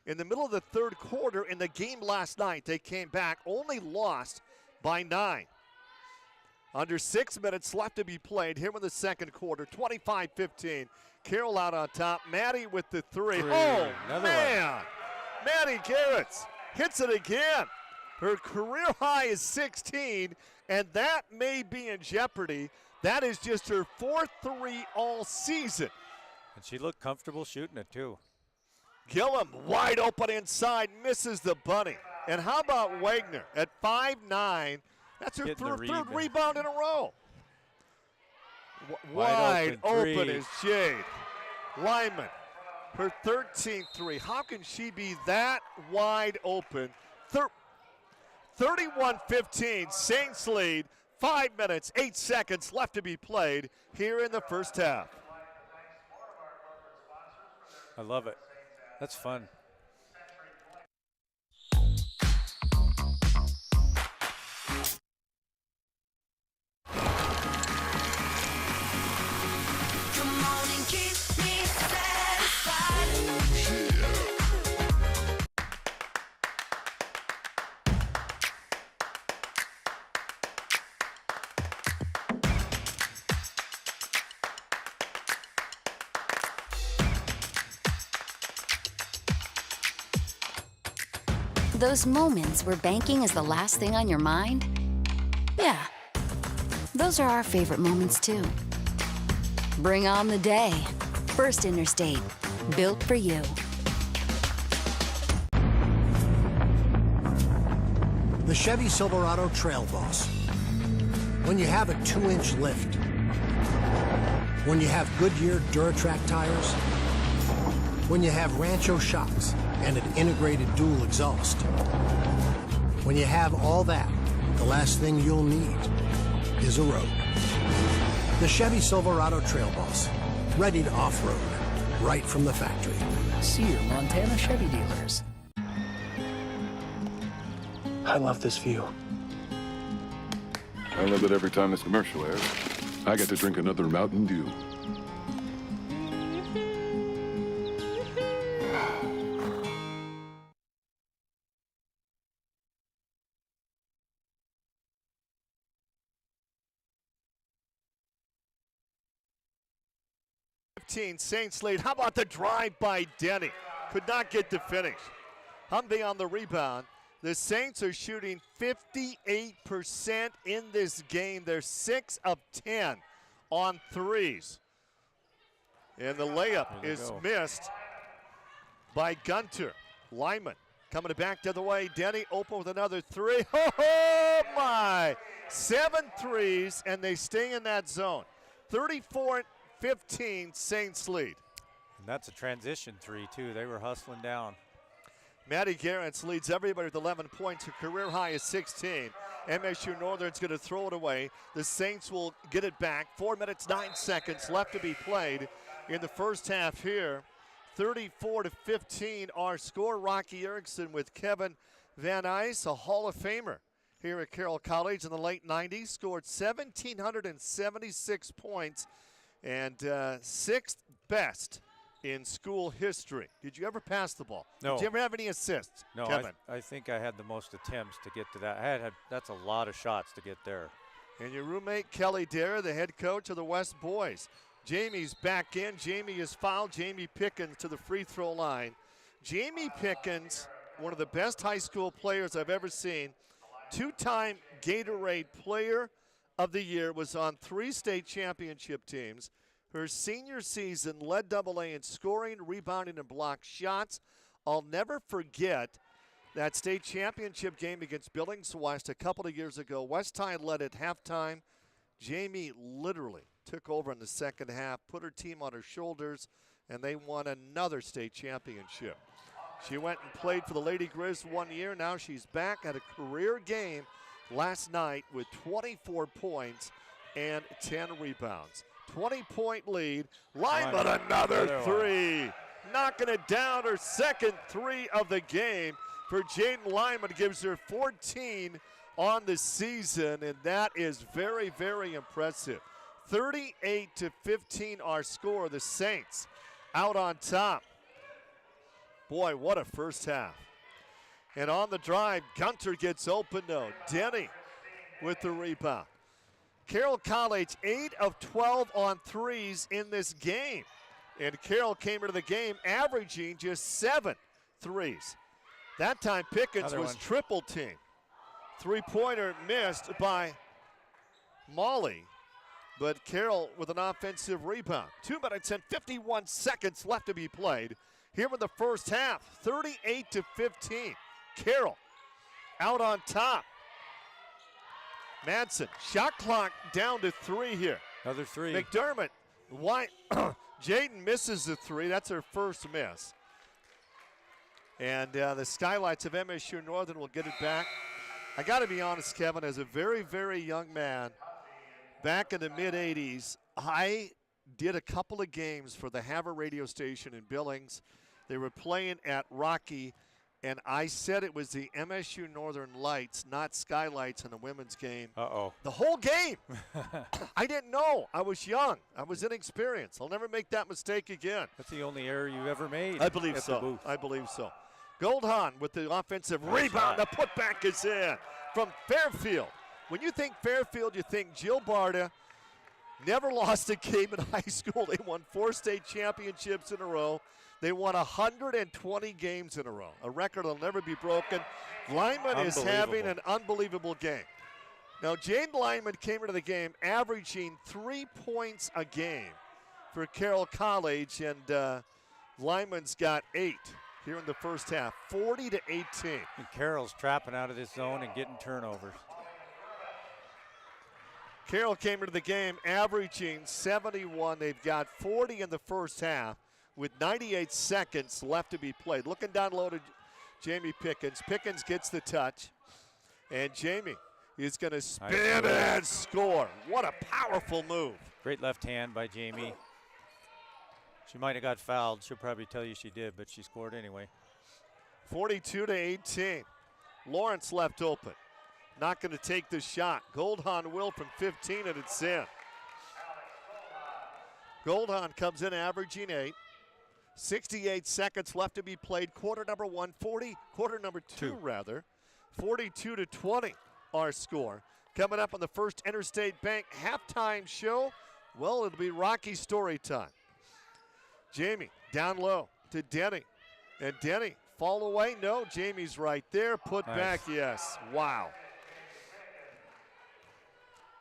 in the middle of the third quarter in the game last night. They came back, only lost by 9. Under 6 minutes left to be played here in the second quarter. 25-15. Carroll out on top. Maddie with the 3. Oh, man. Maddie Garrett's hits it again. Her career high is 16, and that may be in jeopardy. That is just her 4th 3 all season. And she looked comfortable shooting it, too. Gillum wide open inside, misses the bunny. And how about Wagner at 5'9", That's her Getting the third rebound in a row. Wide open open three. is Jade Lyman. Her 13th three. How can she be that wide open? 31-15, Saints lead. 5 minutes, 8 seconds left to be played here in the first half. I love it. That's fun. Those moments where banking is the last thing on your mind? Yeah, those are our favorite moments too. Bring on the day. First Interstate, built for you. The Chevy Silverado Trail Boss. When you have a 2-inch lift, when you have Goodyear DuraTrack tires, when you have Rancho shocks and an integrated dual exhaust. When you have all that, the last thing you'll need is a road. The Chevy Silverado Trail Boss, ready to off-road, right from the factory. See your Montana Chevy dealers. I love this view. I love it every time this commercial airs. I get to drink another Mountain Dew. Saints lead. How about the drive by Denny? Could not get the finish. Humvee on the rebound. The Saints are shooting 58% in this game. They're 6 of 10 on threes. And the layup is missed by Gunter. Lyman coming back the other way. Denny open with another three. Oh my! 7 threes, and they stay in that zone. 34-15, Saints lead. And that's a transition three, too. They were hustling down. Maddie Garrett leads everybody with 11 points. Her career high is 16. MSU Northern's going to throw it away. The Saints will get it back. 4 minutes, 9 seconds left to be played in the first half here. 34-15 our score. Rocky Erickson with Kevin Van Ice, a Hall of Famer here at Carroll College in the late 90s. Scored 1,776 points and 6th best in school history. Did you ever pass the ball? No. Did you ever have any assists, No, Kevin? I think I had the most attempts to get to that. That's a lot of shots to get there. And your roommate, Kelly Dare, the head coach of the West Boys. Jamie's back in. Jamie is fouled. Jamie Pickens to the free throw line. Jamie Pickens, one of the best high school players I've ever seen. 2-time Gatorade Player of the Year, was on 3 state championship teams. Her senior season led AA in scoring, rebounding, and block shots. I'll never forget that state championship game against Billings West a couple of years ago. West High led at halftime. Jamie literally took over in the second half, put her team on her shoulders, and they won another state championship. She went and played for the Lady Grizz 1 year. Now she's back at a career game last night with 24 points and 10 rebounds. 20-point lead. Lyman another three. Knocking it down, her second three of the game for Jaden Lyman. Gives her 14 on the season, and that is very, very impressive. 38-15 our score. The Saints out on top. Boy, what a first half. And on the drive, Gunter gets open though. Denny with the rebound. Carroll College 8 of 12 on threes in this game. And Carroll came into the game averaging just 7 threes. That time Pickens was triple teamed. Three-pointer missed by Molly, but Carroll with an offensive rebound. 2 minutes and 51 seconds left to be played here in the first half. 38-15. Carroll out on top. Madsen, shot clock down to 3 here. Another 3. McDermott, Jaden misses the 3. That's her first miss. And the Skylights of MSU Northern will get it back. I got to be honest, Kevin, as a very, very young man, back in the mid-'80s, I did a couple of games for the Havre radio station in Billings. They were playing at Rocky, and I said it was the MSU Northern Lights, not Skylights, in the women's game. Uh-oh. The whole game. I didn't know. I was young. I was inexperienced. I'll never make that mistake again. That's the only error you ever made. I believe so. I believe so. Goldhahn with the offensive rebound. The putback is in from Fairfield. When you think Fairfield, you think Jill Barta. Never lost a game in high school. They won 4 state championships in a row. They won 120 games in a row, a record that'll never be broken. Lyman is having an unbelievable game. Now, Jane Lyman came into the game averaging 3 points a game for Carroll College, and Lyman's got 8 here in the first half, 40-18. And Carroll's trapping out of this zone and getting turnovers. Carroll came into the game averaging 71. They've got 40 in the first half with 98 seconds left to be played. Looking down low to Jamie Pickens. Pickens gets the touch, and Jamie is going to spin and score. What a powerful move. Great left hand by Jamie. She might have got fouled. She'll probably tell you she did, but she scored anyway. 42-18. Lawrence left open. Not going to take the shot. Goldhahn will from 15, and it's in. Goldhahn comes in averaging 8. 68 seconds left to be played. Quarter number 1, quarter number 2 rather. 42-20 our score. Coming up on the First Interstate Bank halftime show, well, it'll be Rocky story time. Jamie down low to Denny. And Denny, fall away? No, Jamie's right there. Put back, yes. Wow.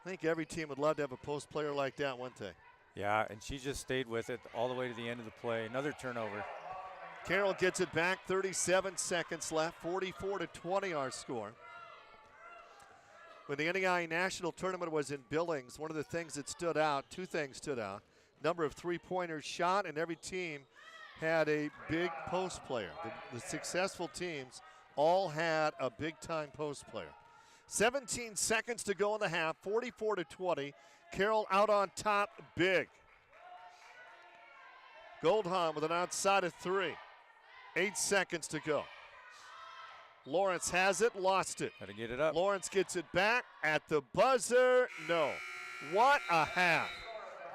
I think every team would love to have a post player like that, wouldn't they? Yeah, and she just stayed with it all the way to the end of the play. Another turnover. Carroll gets it back, 37 seconds left, 44-20 our score. When the NEI National Tournament was in Billings, one of the things that stood out, 2 things stood out. Number of three-pointers shot, and every team had a big post player. The successful teams all had a big-time post player. 17 seconds to go in the half, 44-20. Carroll out on top, big. Goldhahn with an outside of 3. 8 seconds to go. Lawrence has it, lost it. Got to get it up. Lawrence gets it back at the buzzer. No. What a half.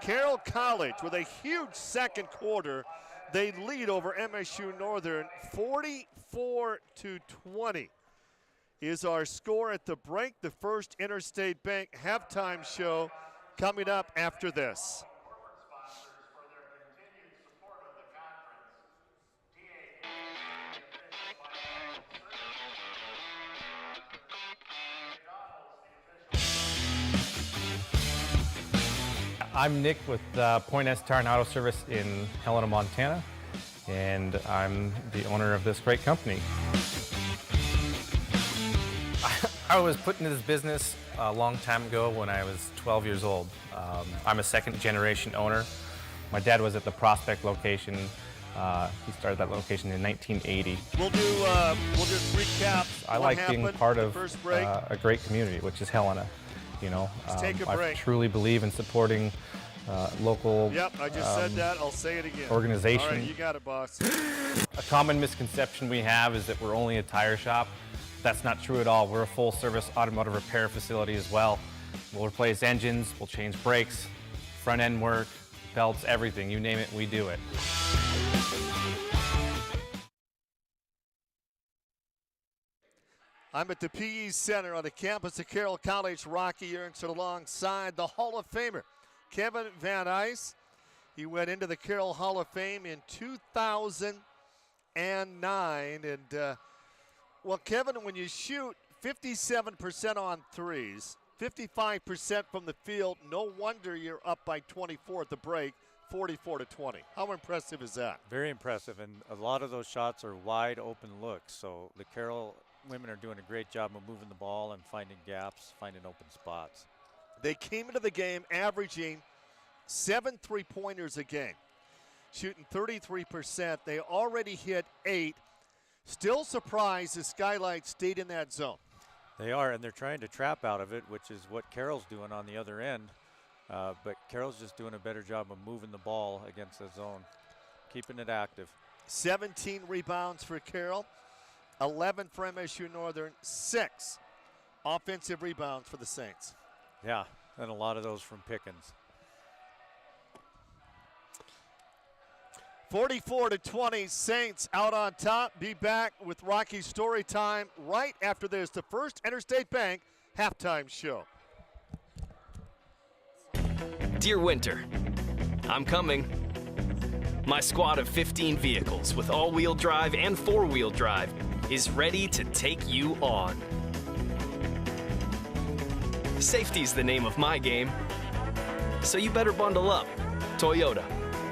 Carroll College with a huge second quarter. They lead over MSU Northern 44-20 is our score at the break. The First Interstate Bank halftime show coming up after this. I'm Nick with Point S Tire and Auto Service in Helena, Montana, and I'm the owner of this great company. I was put into this business a long time ago when I was 12 years old. I'm a second generation owner. My dad was at the Prospect location. He started that location in 1980. We'll just recap. I like being part of a great community, which is Helena. You know, I truly believe in supporting local. Yep, I just said that. I'll say it again. Organization. All right, you got it, boss. A common misconception we have is that we're only a tire shop. That's not true at all. We're a full-service automotive repair facility as well. We'll replace engines, we'll change brakes, front-end work, belts, everything. You name it, we do it. I'm at the PE Center on the campus of Carroll College. Rocky Erickson alongside the Hall of Famer, Kevin Van Ice. He went into the Carroll Hall of Fame in 2009. And, well, Kevin, when you shoot 57% on threes, 55% from the field, no wonder you're up by 24 at the break, 44-20. How impressive is that? Very impressive, and a lot of those shots are wide open looks. So the Carroll women are doing a great job of moving the ball and finding gaps, finding open spots. They came into the game averaging 7 3-pointers a game, shooting 33%. They already hit 8. Still surprised the Skylights stayed in that zone. They are, and they're trying to trap out of it, which is what Carroll's doing on the other end. But Carroll's just doing a better job of moving the ball against the zone, keeping it active. 17 rebounds for Carroll, 11 for MSU Northern, 6 offensive rebounds for the Saints. Yeah, and a lot of those from Pickens. 44-20, Saints out on top. Be back with Rocky's story time right after this, the First Interstate Bank halftime show. Dear Winter, I'm coming. My squad of 15 vehicles with all-wheel drive and four-wheel drive is ready to take you on. Safety's the name of my game, so you better bundle up. Toyota.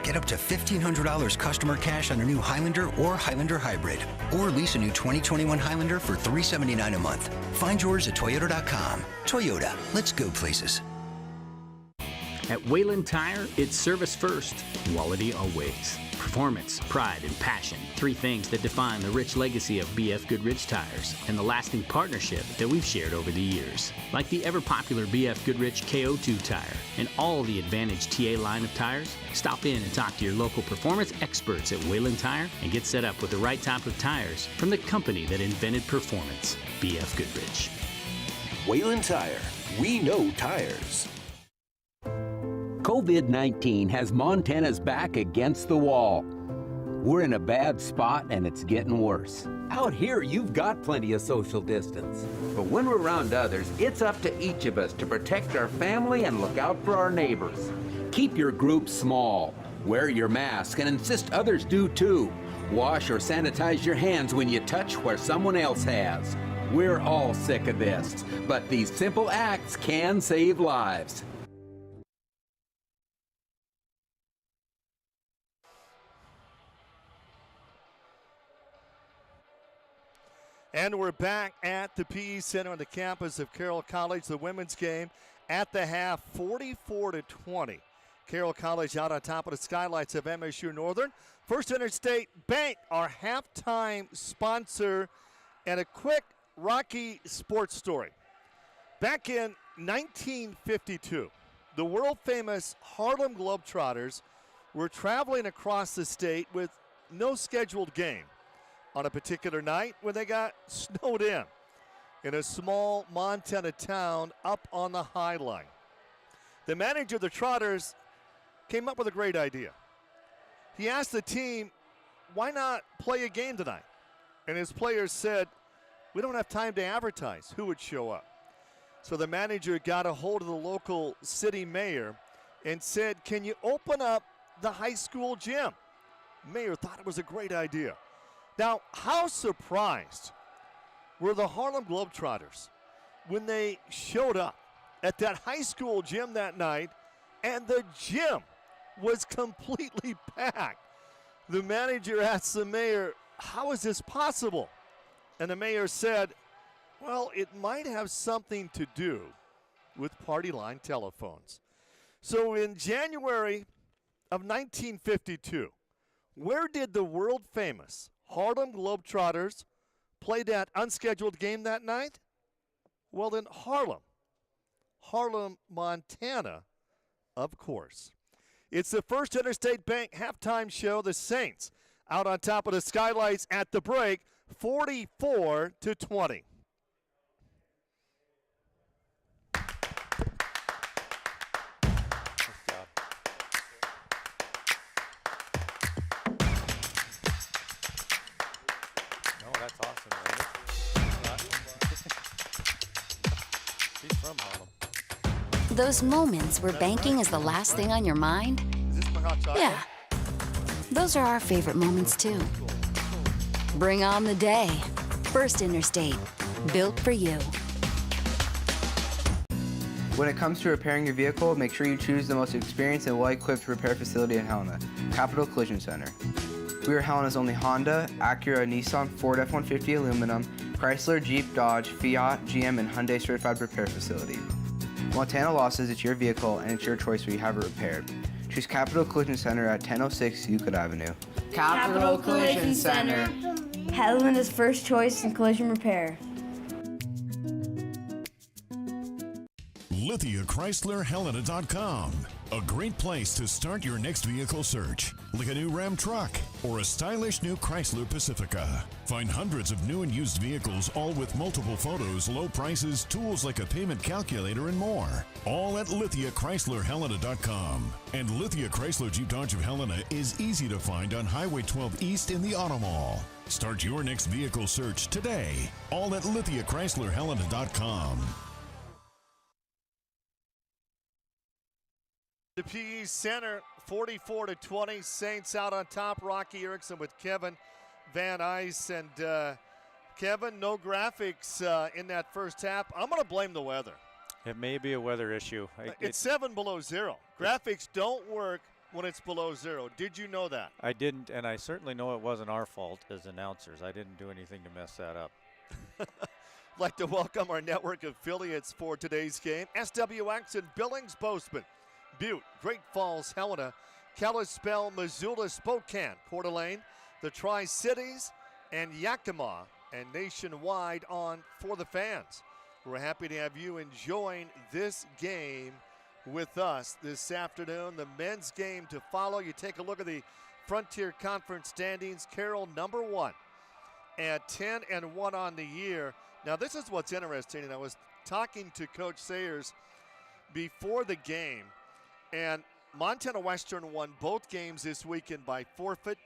Get up to $1,500 customer cash on a new Highlander or Highlander Hybrid. Or lease a new 2021 Highlander for $379 a month. Find yours at Toyota.com. Toyota, let's go places. At Wayland Tire, it's service first, quality always. Performance, pride, and passion. 3 things that define the rich legacy of BF Goodrich Tires and the lasting partnership that we've shared over the years. Like the ever-popular BF Goodrich KO2 tire and all the Advantage TA line of tires, stop in and talk to your local performance experts at Wayland Tire and get set up with the right type of tires from the company that invented performance, BF Goodrich. Wayland Tire. We know tires. COVID-19 has Montana's back against the wall. We're in a bad spot and it's getting worse. Out here, you've got plenty of social distance. But when we're around others, it's up to each of us to protect our family and look out for our neighbors. Keep your group small. Wear your mask and insist others do too. Wash or sanitize your hands when you touch where someone else has. We're all sick of this, but these simple acts can save lives. And we're back at the PE Center on the campus of Carroll College. The women's game at the half, 44-20. Carroll College out on top of the Skylights of MSU Northern. First Interstate Bank, our halftime sponsor. And a quick Rocky sports story. Back in 1952, the world-famous Harlem Globetrotters were traveling across the state with no scheduled game on a particular night when they got snowed in a small Montana town up on the High Line. The manager of the Trotters came up with a great idea. He asked the team, why not play a game tonight? And his players said, we don't have time to advertise who would show up. So the manager got a hold of the local city mayor and said, can you open up the high school gym? Mayor thought it was a great idea. Now, how surprised were the Harlem Globetrotters when they showed up at that high school gym that night and the gym was completely packed? The manager asked the mayor, how is this possible? And the mayor said, well, it might have something to do with party line telephones. So in January of 1952, where did the world famous Harlem Globetrotters play that unscheduled game that night? Well, in Harlem, Montana, of course. It's the First Interstate Bank halftime show. The Saints out on top of the Skylights at the break, 44-20. Those moments where banking is the last thing on your mind? Yeah. Those are our favorite moments too. Bring on the day. First Interstate. Built for you. When it comes to repairing your vehicle, make sure you choose the most experienced and well-equipped repair facility in Helena, Capital Collision Center. We are Helena's only Honda, Acura, Nissan, Ford F-150 aluminum, Chrysler, Jeep, Dodge, Fiat, GM, and Hyundai certified repair facility. Montana Law says it's your vehicle and it's your choice where you have it repaired. Choose Capital Collision Center at 1006 Euclid Avenue. Capital Collision Center. Helena's first choice in collision repair. LithiaChryslerHelena.com. A great place to start your next vehicle search, like a new Ram truck or a stylish new Chrysler Pacifica. Find hundreds of new and used vehicles, all with multiple photos, low prices, tools like a payment calculator, and more. All at LithiaChryslerHelena.com. And Lithia Chrysler Jeep Dodge of Helena is easy to find on Highway 12 East in the Auto Mall. Start your next vehicle search today. All at LithiaChryslerHelena.com. The PE Center, 44-20. Saints out on top. Rocky Erickson with Kevin Van Ice. And Kevin, no graphics in that first half. I'm going to blame the weather. It may be a weather issue. It's 7 below zero. Graphics don't work when it's below zero. Did you know that? I didn't, and I certainly know it wasn't our fault as announcers. I didn't do anything to mess that up. I'd like to welcome our network affiliates for today's game. SWX in Billings, Bozeman, Butte, Great Falls, Helena, Kalispell, Missoula, Spokane, Coeur d'Alene, the Tri-Cities, and Yakima, and nationwide on For the Fans. We're happy to have you enjoying this game with us this afternoon. The men's game to follow. You take a look at the Frontier Conference standings. Carroll number 1 at 10-1 on the year. Now this is what's interesting, and I was talking to Coach Sayers before the game, and Montana Western won both games this weekend by forfeit.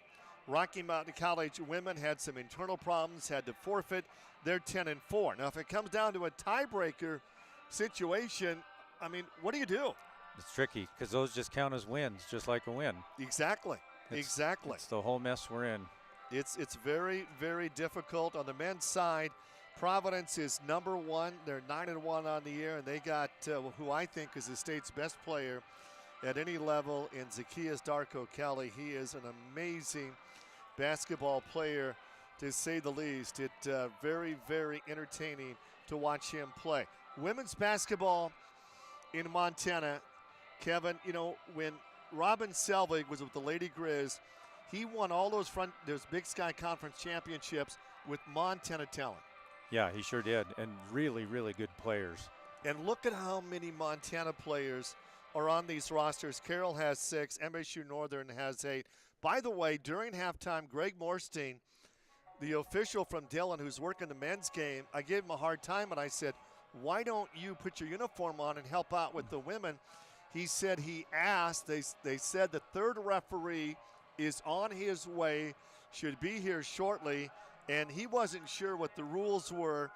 Rocky Mountain College women had some internal problems, had to forfeit. They're 10-4. Now if it comes down to a tiebreaker situation, I mean, what do you do? It's tricky because those just count as wins, just like a win. Exactly. Exactly. It's the whole mess we're in. It's very, very difficult. On the men's side, Providence is number 1. They're 9-1 on the year, and they got who I think is the state's best player at any level in Zacchaeus Darko Kelly. He is an amazing basketball player, to say the least. It's very, very entertaining to watch him play. Women's basketball in Montana, Kevin, you know, when Robin Selvig was with the Lady Grizz, he won all those Big Sky Conference championships with Montana talent. Yeah, he sure did, and really, really good players. And look at how many Montana players are on these rosters. Carroll has 6, MSU Northern has 8. By the way, during halftime, Greg Morstein, the official from Dillon who's working the men's game, I gave him a hard time, and I said, why don't you put your uniform on and help out with the women? He said he asked. They said the third referee is on his way, should be here shortly, and he wasn't sure what the rules were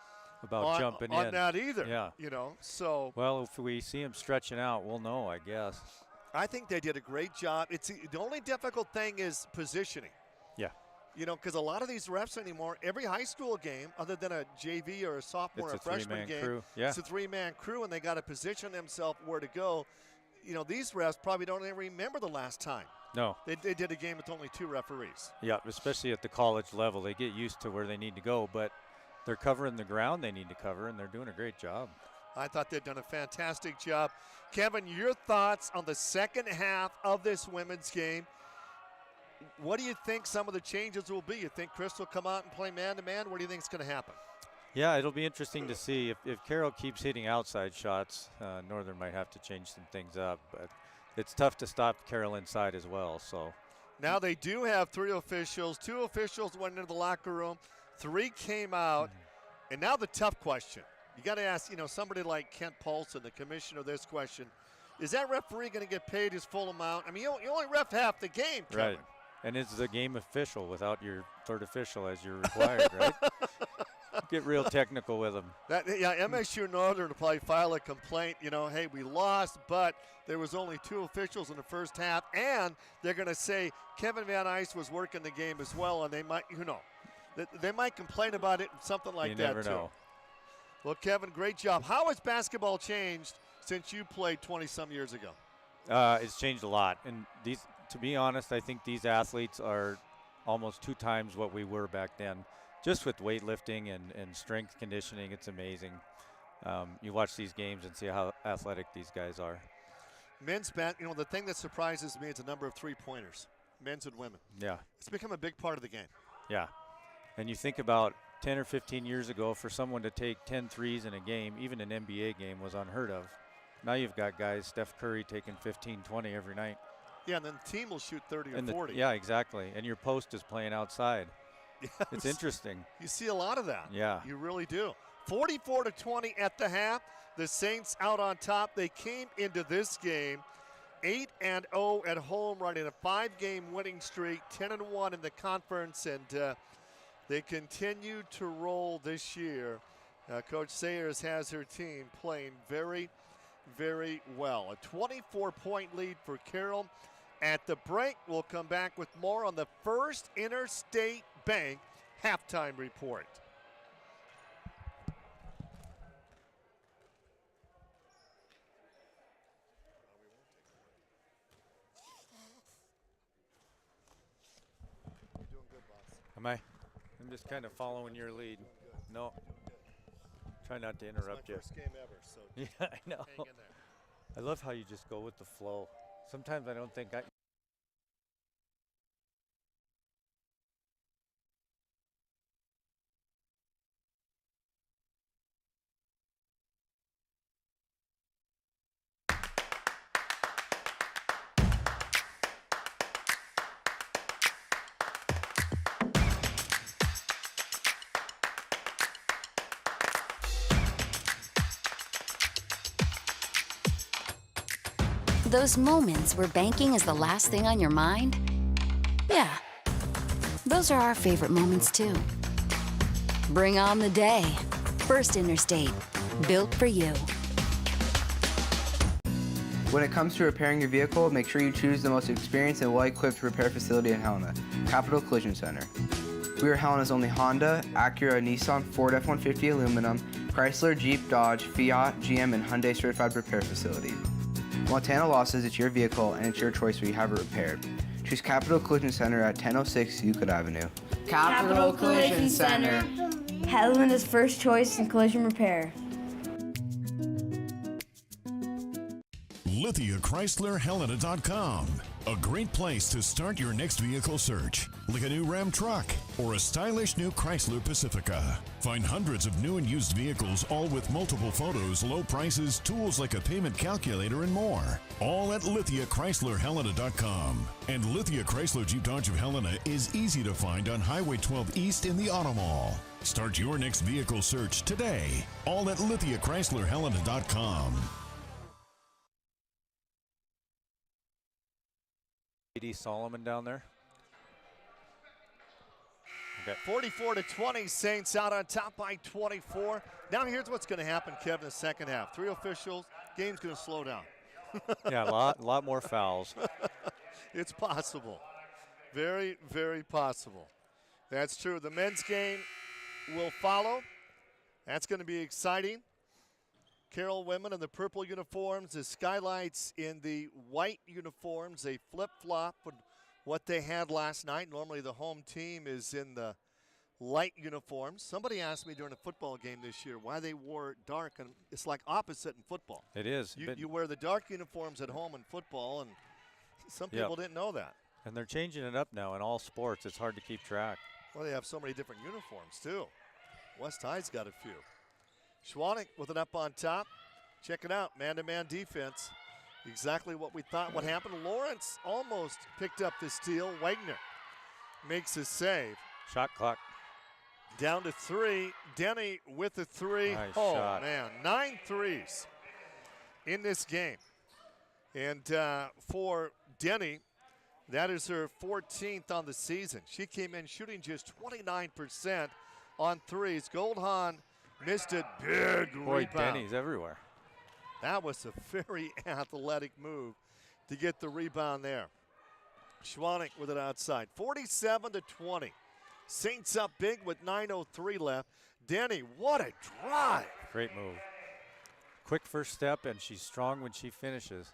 about jumping in on that either. Yeah. You know, so. Well, if we see him stretching out, we'll know, I guess. I think they did a great job. It's the only difficult thing is positioning. Yeah. You know, because a lot of these refs anymore, every high school game, other than a JV or a sophomore or a freshman game, crew. Yeah. It's a 3-man crew, and they got to position themselves where to go. You know, these refs probably don't even remember the last time. No. They did a game with only 2 referees. Yeah, especially at the college level. They get used to where they need to go, but they're covering the ground they need to cover, and they're doing a great job. I thought they'd done a fantastic job. Kevin, your thoughts on the second half of this women's game? What do you think some of the changes will be? You think Chris will come out and play man-to-man? What do you think is going to happen? Yeah, it'll be interesting to see. If Carroll keeps hitting outside shots, Northern might have to change some things up. But it's tough to stop Carroll inside as well. So now they do have 3 officials. 2 officials went into the locker room. 3 came out. And now the tough question. You got to ask, you know, somebody like Kent Paulson, the commissioner, this question. Is that referee going to get paid his full amount? I mean, you only ref half the game, Kevin. Right. And it's the game official without your third official as you're required, right? Get real technical with them. MSU Northern will probably file a complaint, you know, hey, we lost, but there was only 2 officials in the first half, and they're going to say Kevin Van Ice was working the game as well, and they might, you know, they might complain about it, something like that, you never too. know. Well, Kevin, great job. How has basketball changed since you played 20-some years ago? It's changed a lot, and to be honest, I think these athletes are almost 2 times what we were back then. Just with weightlifting and strength conditioning, it's amazing. You watch these games and see how athletic these guys are. Men's the thing that surprises me is the number of three-pointers, men's and women. Yeah. It's become a big part of the game. Yeah. And you think about 10 or 15 years ago, for someone to take 10 threes in a game, even an NBA game, was unheard of. Now you've got guys, Steph Curry, taking 15, 20 every night. Yeah, and then the team will shoot 30 or 40. Yeah, exactly. And your post is playing outside. Yes. It's interesting. You see a lot of that. Yeah. You really do. 44-20 at the half. The Saints out on top. They came into this game 8-0 at home, running a 5-game winning streak, 10-1 in the conference, and they continue to roll this year. Coach Sayers has her team playing very, very well. A 24-point lead for Carroll. At the break, we'll come back with more on the First Interstate Bank halftime report. Am I? I'm just kind of following your lead. No. Try not to interrupt you. It's my first game ever, so yeah, I know. hang in there. I love how you just go with the flow. Sometimes I don't think I... Those moments where banking is the last thing on your mind? Yeah, those are our favorite moments too. Bring on the day. First Interstate, built for you. When it comes to repairing your vehicle, make sure you choose the most experienced and well-equipped repair facility in Helena, Capital Collision Center. We are Helena's only Honda, Acura, Nissan, Ford F-150 aluminum, Chrysler, Jeep, Dodge, Fiat, GM, and Hyundai certified repair facility. Montana Law says it's your vehicle and it's your choice where you have it repaired. Choose Capital Collision Center at 1006 Euclid Avenue. Capital Collision Center. Helena's first choice in collision repair. LithiaChryslerHelena.com. A great place to start your next vehicle search, like a new Ram truck or a stylish new Chrysler Pacifica. Find hundreds of new and used vehicles, all with multiple photos, low prices, tools like a payment calculator, and more. All at LithiaChryslerHelena.com. And Lithia Chrysler Jeep Dodge of Helena is easy to find on Highway 12 East in the Auto Mall. Start your next vehicle search today. All at LithiaChryslerHelena.com. A.D. Solomon down there. Okay. 44-20, Saints out on top by 24. Now here's what's going to happen, Kevin, in the second half. 3 officials, game's going to slow down. Yeah, a lot more fouls. It's possible. Very, very possible. That's true. The men's game will follow. That's going to be exciting. Carroll women in the purple uniforms, the Skylights in the white uniforms. They flip-flop with what they had last night. Normally the home team is in the light uniforms. Somebody asked me during a football game this year why they wore dark, and it's like opposite in football. It is. You wear the dark uniforms at home in football, and some people didn't know that. And they're changing it up now in all sports. It's hard to keep track. Well, they have so many different uniforms, too. West High's got a few. Schwannick with it up on top. Check it out, man-to-man defense. Exactly what we thought would happen. Lawrence almost picked up the steal. Wagner makes a save. Shot clock. Down to 3. Denny with the 3. Nice oh, shot. man, 9 threes in this game. And for Denny, that is her 14th on the season. She came in shooting just 29% on threes. Goldhahn missed a big Boy, rebound. Denny's everywhere. That was a very athletic move to get the rebound there. Schwannick with it outside. 47-20. Saints up big with 9:03 left. Denny, what a drive. Great move. Quick first step, and she's strong when she finishes.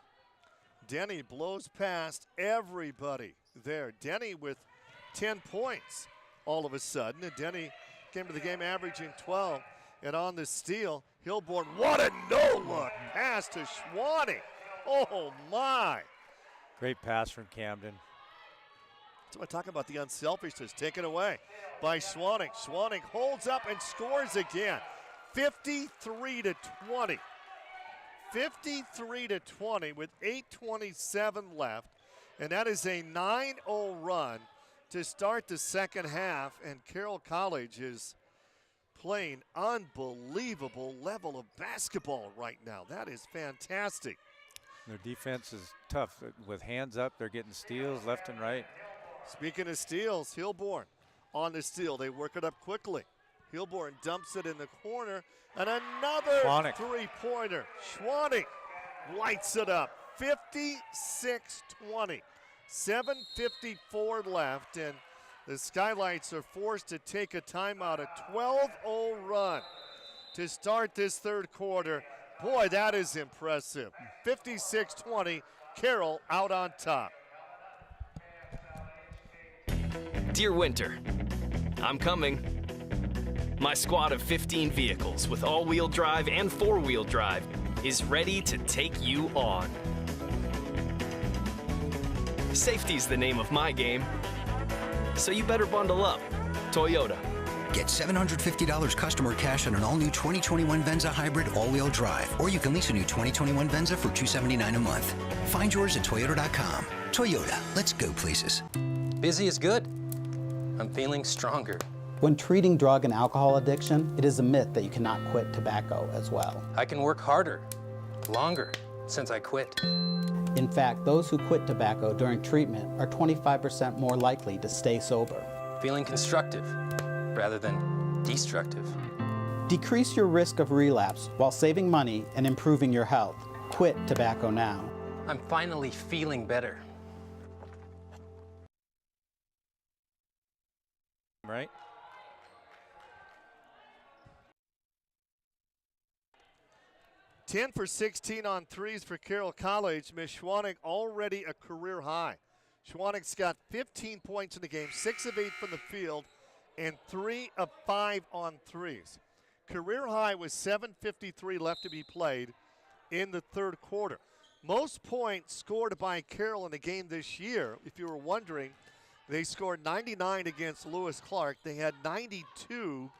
Denny blows past everybody there. Denny with 10 points all of a sudden. And Denny came to the game averaging 12. And on the steal, Hilborn, what a no-look pass to Schwanning. Oh, my. Great pass from Camden. So we're talking about the unselfishness taken away by Schwanning. Schwanning holds up and scores again. 53-20. 53-20 with 8:27 left. And that is a 9-0 run to start the second half. And Carroll College is playing unbelievable level of basketball right now. That is fantastic. Their defense is tough. With hands up, they're getting steals left and right. Speaking of steals, Hilborn on the steal. They work it up quickly. Hilborn dumps it in the corner, and another Schwanning. Three-pointer. Schwanning lights it up. 56-20. 7:54 left, and the Skylights are forced to take a timeout. A 12-0 run to start this third quarter. Boy, that is impressive. 56-20, Carroll out on top. Dear Winter, I'm coming. My squad of 15 vehicles with all-wheel drive and four-wheel drive is ready to take you on. Safety's the name of my game, so you better bundle up. Toyota. Get $750 customer cash on an all-new 2021 Venza Hybrid all-wheel drive, or you can lease a new 2021 Venza for $279 a month. Find yours at Toyota.com. Toyota, let's go places. Busy is good. I'm feeling stronger. When treating drug and alcohol addiction, it is a myth that you cannot quit tobacco as well. I can work harder, longer, since I quit. In fact, those who quit tobacco during treatment are 25% more likely to stay sober. Feeling constructive rather than destructive. Decrease your risk of relapse while saving money and improving your health. Quit tobacco now. I'm finally feeling better. Right? Ten for 16 on threes for Carroll College. Miss Schwanning already a career high. Schwanning's got 15 points in the game, 6 of 8 from the field, and 3 of 5 on threes. Career high with 7:53 left to be played in the third quarter. Most points scored by Carroll in the game this year, if you were wondering. They scored 99 against Lewis Clark. They had 92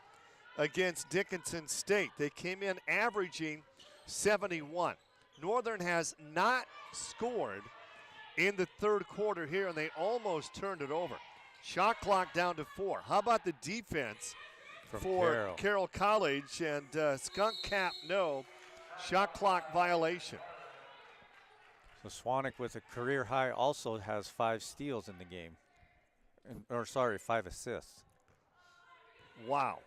against Dickinson State. They came in averaging 71. Northern has not scored in the third quarter here, and they almost turned it over. Shot clock down to 4. How about the defense for Carroll College? And Skunk Cap, no. Shot clock violation. So Swanwick with a career high also has 5 steals in the game. 5 assists. Wow.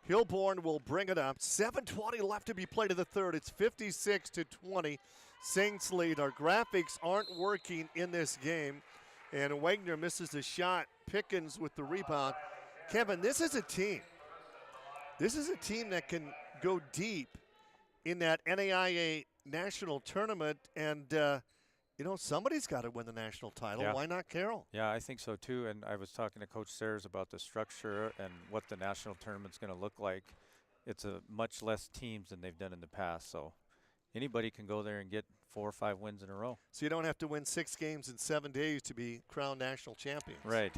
Hilborn will bring it up. 7:20 left to be played in the third. It's 56-20. Saints lead. Our graphics aren't working in this game. And Wagner misses the shot. Pickens with the rebound. Kevin, this is a team. This is a team that can go deep in that NAIA national tournament. And, somebody's got to win the national title. Yeah. Why not Carroll? Yeah, I think so too. And I was talking to Coach Sayers about the structure and what the national tournament's going to look like. It's a much less teams than they've done in the past. So anybody can go there and get 4 or 5 wins in a row. So you don't have to win 6 games in 7 days to be crowned national champions. Right.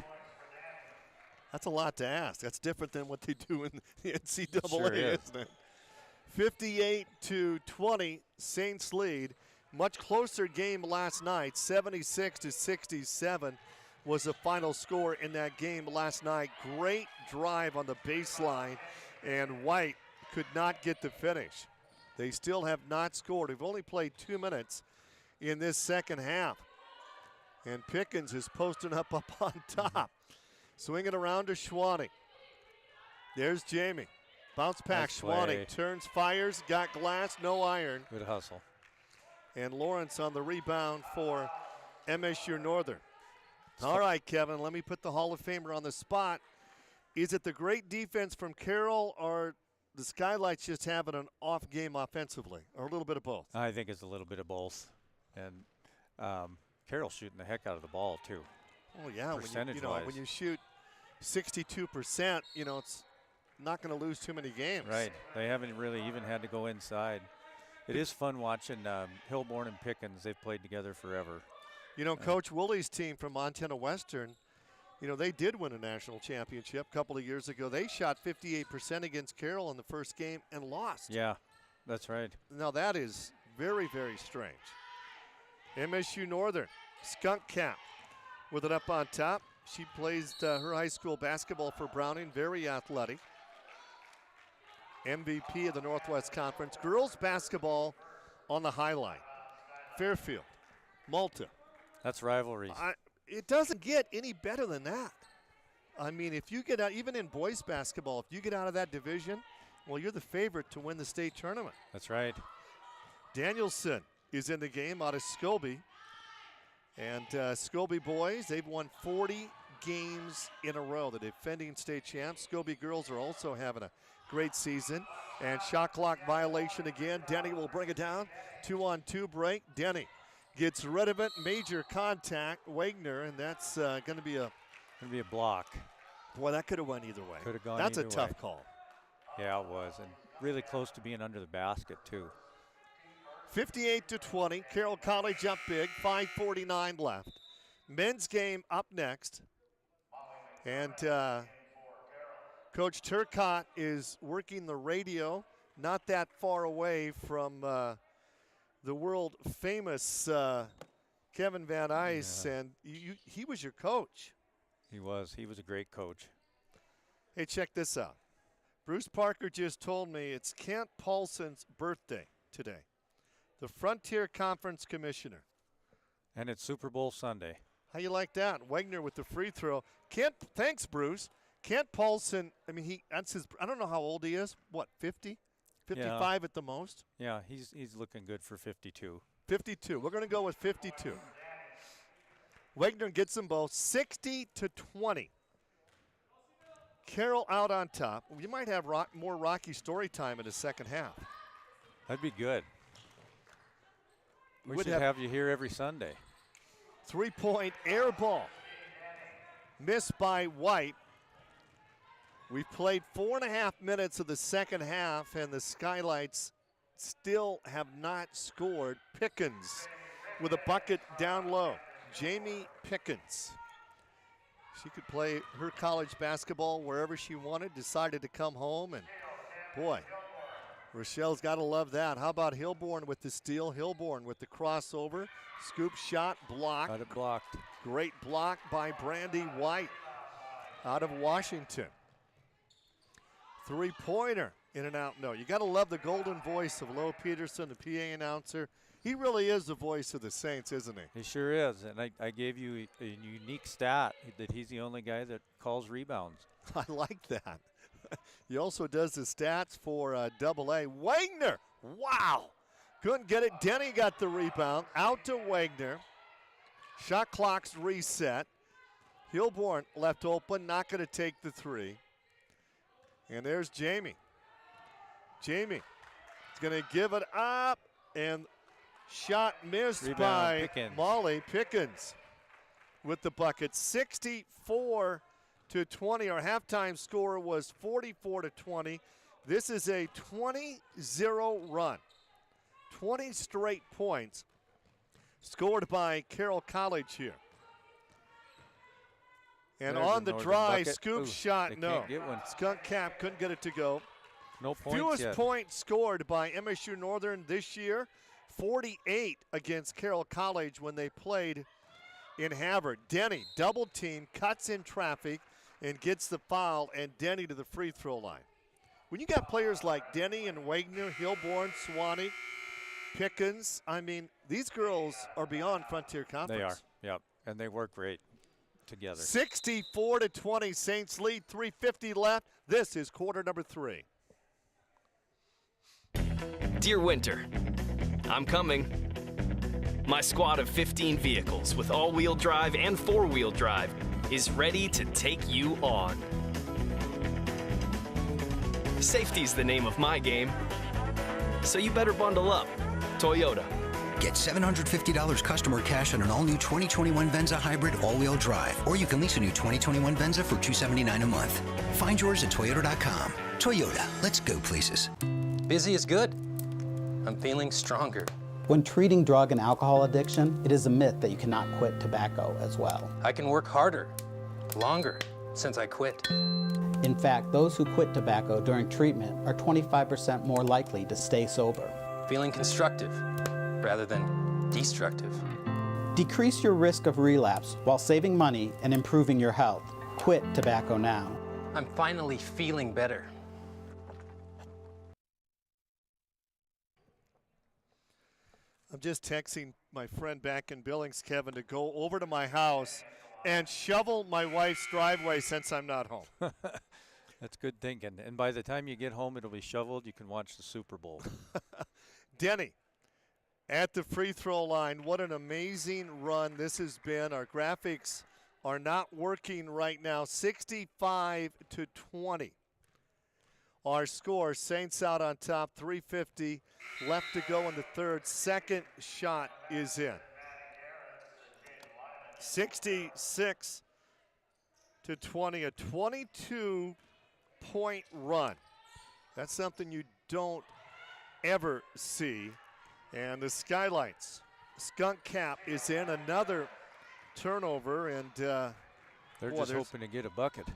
That's a lot to ask. That's different than what they do in the NCAA, Sure is. isn't it? 58-20, Saints lead. Much closer game last night. 76-67 was the final score in that game last night. Great drive on the baseline, and White could not get the finish. They still have not scored. They've only played 2 minutes in this second half. And Pickens is posting up on top. Swinging around to Schwanning. There's Jamie. Bounce pass. Schwanning turns, fires, got glass, no iron. Good hustle. And Lawrence on the rebound for MSU Northern. All right, Kevin, let me put the Hall of Famer on the spot. Is it the great defense from Carroll, or the Skylights just having an off game offensively, or a little bit of both? I think it's a little bit of both. And Carroll's shooting the heck out of the ball, too. Oh yeah, percentage-wise. when you shoot 62%, it's not going to lose too many games. Right. They haven't really even had to go inside. It is fun watching Hilborn and Pickens. They've played together forever. Coach Woolley's team from Montana Western, they did win a national championship a couple of years ago. They shot 58% against Carroll in the first game and lost. Yeah, that's right. Now that is very, very strange. MSU Northern, Skunk Cap with it up on top. She plays her high school basketball for Browning, very athletic. MVP of the Northwest Conference. Girls basketball on the highline. Fairfield, Malta. That's rivalries. It doesn't get any better than that. I mean, if you get out, even in boys basketball, if you get out of that division, well, you're the favorite to win the state tournament. That's right. Danielson is in the game out of Scobie. And Scobie boys, they've won 40 games in a row. The defending state champs. Scobie girls are also having a great season. And shot clock violation again. Denny will bring it down. 2-on-2 break. Denny gets rid of it. Major contact. Wagner, and that's going to be a block. Boy, that could have went either way. Could have gone That's either a tough way. call. Yeah, it was, and really close to being under the basket too. 58-20. Carroll College up big. 5:49 left. Men's game up next. And Coach Turcotte is working the radio, not that far away from the world famous Kevin Van Ice, and he was your coach. He was a great coach. Hey, check this out. Bruce Parker just told me it's Kent Paulson's birthday today. The Frontier Conference Commissioner. And it's Super Bowl Sunday. How you like that? Wagner with the free throw. Thanks, Bruce. Kent Paulson, I mean, I don't know how old he is. What, 50? 55 at the most? Yeah, he's looking good for 52. 52. We're going to go with 52. Wagner gets them both 60-20. Carroll out on top. You might have more Rocky story time in the second half. That'd be good. We should have you here every Sunday. 3-point air ball. Missed by White. We've played 4.5 minutes of the second half, and the Skylights still have not scored. Pickens with a bucket down low. Jamie Pickens. She could play her college basketball wherever she wanted, decided to come home, and boy, Rochelle's got to love that. How about Hilborn with the steal? Hilborn with the crossover. Scoop shot, blocked. Got it blocked. Great block by Brandy White out of Washington. Three-pointer, in and out. No, you got to love the golden voice of Lo Peterson, the PA announcer. He really is the voice of the Saints, isn't he? He sure is, and I gave you a unique stat that he's the only guy that calls rebounds. I like that. He also does the stats for AA. Wagner, wow. Couldn't get it. Denny got the rebound. Out to Wagner. Shot clock's reset. Hilborn left open, not going to take the three. And there's Jamie. Jamie is going to give it up, and shot missed by Pickens. Molly Pickens with the bucket. 64-20. Our halftime score was 44-20. This is a 20-0 run. 20 straight points scored by Carroll College here. And There's on the Northern drive, bucket. scoop Ooh, shot, they no. can't get one. Skunk Cap couldn't get it to go. No points Fewest yet. points scored by MSU Northern this year, 48 against Carroll College when they played in Havre. Denny, double team, cuts in traffic, and gets the foul, and Denny to the free throw line. When you got players like Denny and Wagner, Hilborn, Swanee, Pickens, I mean, these girls are beyond Frontier Conference. They are, yep, and they work great together. 64-20, Saints lead, 3:50 left. This is quarter number 3. Dear Winter, I'm coming. My squad of 15 vehicles with all-wheel drive and four-wheel drive is ready to take you on. Safety's the name of my game, so you better bundle up. Toyota. Get $750 customer cash on an all-new 2021 Venza Hybrid all-wheel drive. Or you can lease a new 2021 Venza for $279 a month. Find yours at Toyota.com. Toyota, let's go places. Busy is good. I'm feeling stronger. When treating drug and alcohol addiction, it is a myth that you cannot quit tobacco as well. I can work harder, longer, since I quit. In fact, those who quit tobacco during treatment are 25% more likely to stay sober. Feeling constructive rather than destructive. Decrease your risk of relapse while saving money and improving your health. Quit tobacco now. I'm finally feeling better. I'm just texting my friend back in Billings, Kevin, to go over to my house and shovel my wife's driveway since I'm not home. That's good thinking. And by the time you get home, it'll be shoveled. You can watch the Super Bowl. Denny at the free throw line. What an amazing run this has been. Our graphics are not working right now. 65-20. Our score, Saints out on top, 3:50 left to go in the third. Second shot is in. 66-20, a 22-point run. That's something you don't ever see. And the Skylights, skunk cap is in, another turnover, and they're just hoping to get a bucket.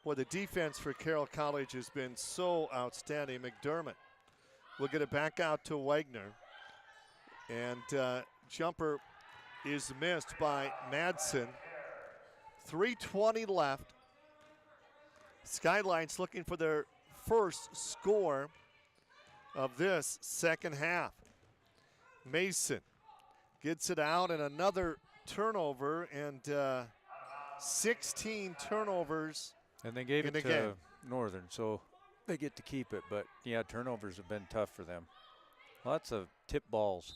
Boy, the defense for Carroll College has been so outstanding. McDermott will get it back out to Wagner. And jumper is missed by Madsen. 3:20 left. Skylights looking for their first score of this second half. Mason gets it out, and another turnover, and 16 turnovers. And they gave in it the to game. Northern, so they get to keep it. But, yeah, turnovers have been tough for them. Lots of tip balls.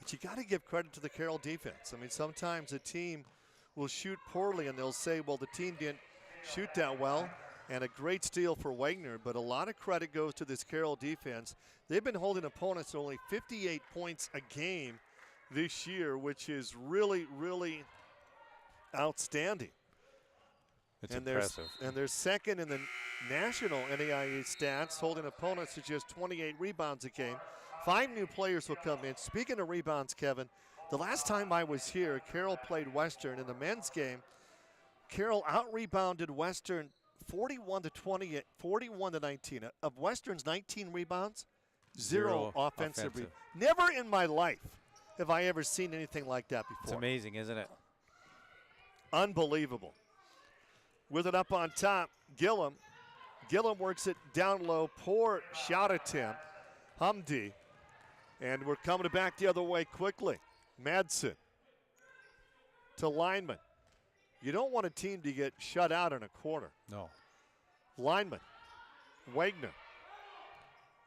But you got to give credit to the Carroll defense. I mean, sometimes a team will shoot poorly, and they'll say, well, the team didn't shoot that well. And a great steal for Wagner, but a lot of credit goes to this Carroll defense. They've been holding opponents to only 58 points a game this year, which is really, really outstanding. It's impressive. They're second in the national NAIA stats, holding opponents to just 28 rebounds a game. 5 new players will come in. Speaking of rebounds, Kevin, the last time I was here, Carroll played Western in the men's game. Carroll out-rebounded Western 41-20, 41-19. Of Western's 19 rebounds, zero offensive. Never in my life have I ever seen anything like that before. It's amazing, isn't it? Unbelievable. With it up on top, Gillum. Gillum works it down low. Poor shot attempt. Humdy. And we're coming back the other way quickly. Madsen to Lineman. You don't want a team to get shut out in a quarter. No. Lineman. Wagner.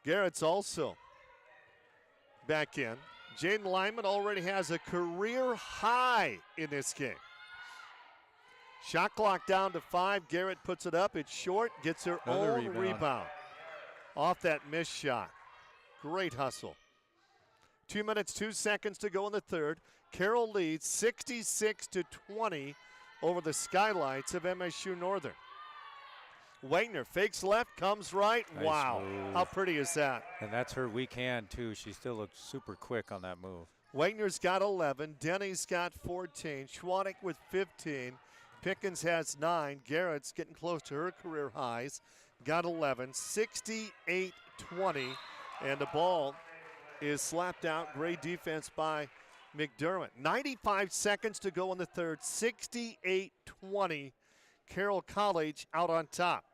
Garrett's also back in. Jaden Lyman already has a career high in this game. Shot clock down to 5. Garrett puts it up. It's short. Gets her own rebound off that missed shot. Great hustle. 2 minutes, 2 seconds to go in the third. Carroll leads 66-20 over the Skylights of MSU Northern. Wagner fakes left, comes right. Nice wow, move. How pretty is that? And that's her weak hand, too. She still looks super quick on that move. Wagner's got 11. Denny's got 14. Schwannick with 15. Pickens has 9. Garrett's getting close to her career highs. Got 11. 68-20. And the ball is slapped out. Great defense by McDermott. 95 seconds to go in the third. 68-20. Carroll College out on top.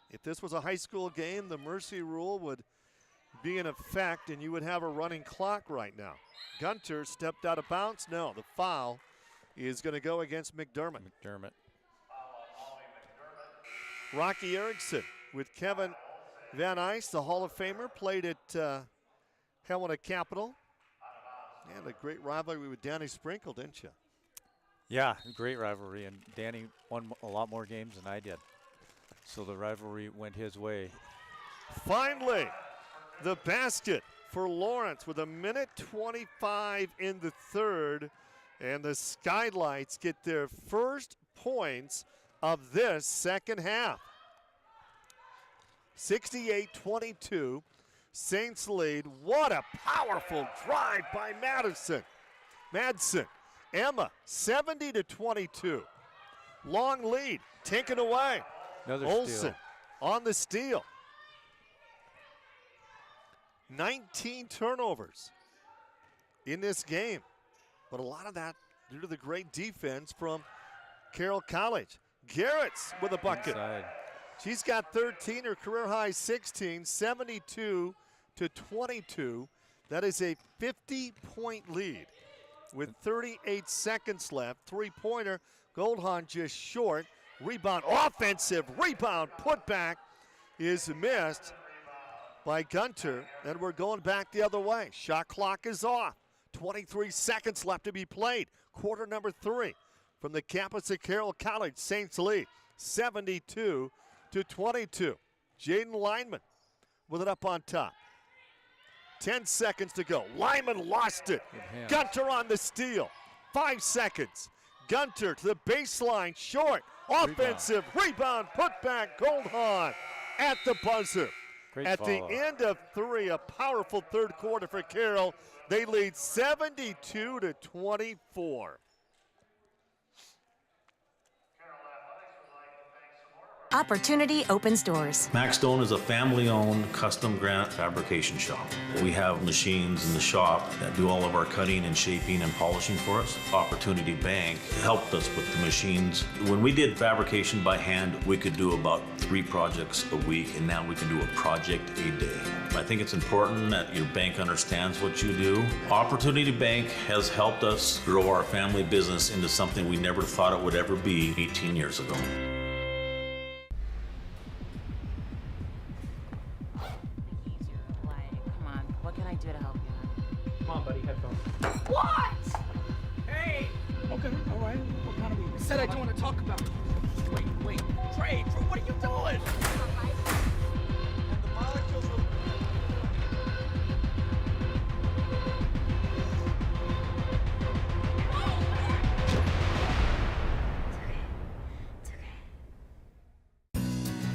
If this was a high school game, the mercy rule would be in effect, and you would have a running clock right now. Gunter stepped out of bounds. No, the foul is going to go against McDermott. Rocky Erickson with Kevin Van Ice, the Hall of Famer, played at Helena Capital. And a great rivalry with Danny Sprinkle, didn't you? Yeah, great rivalry, and Danny won a lot more games than I did. So the rivalry went his way. Finally, the basket for Lawrence with 1:25 in the third. And the Skylights get their first points of this second half. 68-22. Saints lead. What a powerful drive by Madsen. Emma, 70-22. Long lead, taken away. Another Olsen steal. on the steal. 19 turnovers in this game. But a lot of that due to the great defense from Carroll College. Garrett's with a bucket. Inside. She's got 13, her career high 16, 72-22. That is a 50-point lead with 38 seconds left. Three-pointer, Goldhahn just short. Rebound, offensive rebound, putback is missed by Gunter, and we're going back the other way. Shot clock is off. 23 seconds left to be played. Quarter number 3 from the campus of Carroll College. Saints lead 72-22. Jaden Lineman with it up on top. 10 seconds to go. Lyman lost it. Gunter on the steal. 5 seconds. Gunter to the baseline, short. Offensive rebound, putback, Goldhahn at the buzzer. At the end of 3, a powerful third quarter for Carroll. They lead 72-24. Opportunity opens doors. Max Stone is a family-owned custom granite fabrication shop. We have machines in the shop that do all of our cutting and shaping and polishing for us. Opportunity Bank helped us with the machines. When we did fabrication by hand, we could do about 3 projects a week, and now we can do a project a day. I think it's important that your bank understands what you do. Opportunity Bank has helped us grow our family business into something we never thought it would ever be 18 years ago. What? Hey! Okay, all right. What kind of I said I don't want to talk about it. Wait. Trey, what are you doing?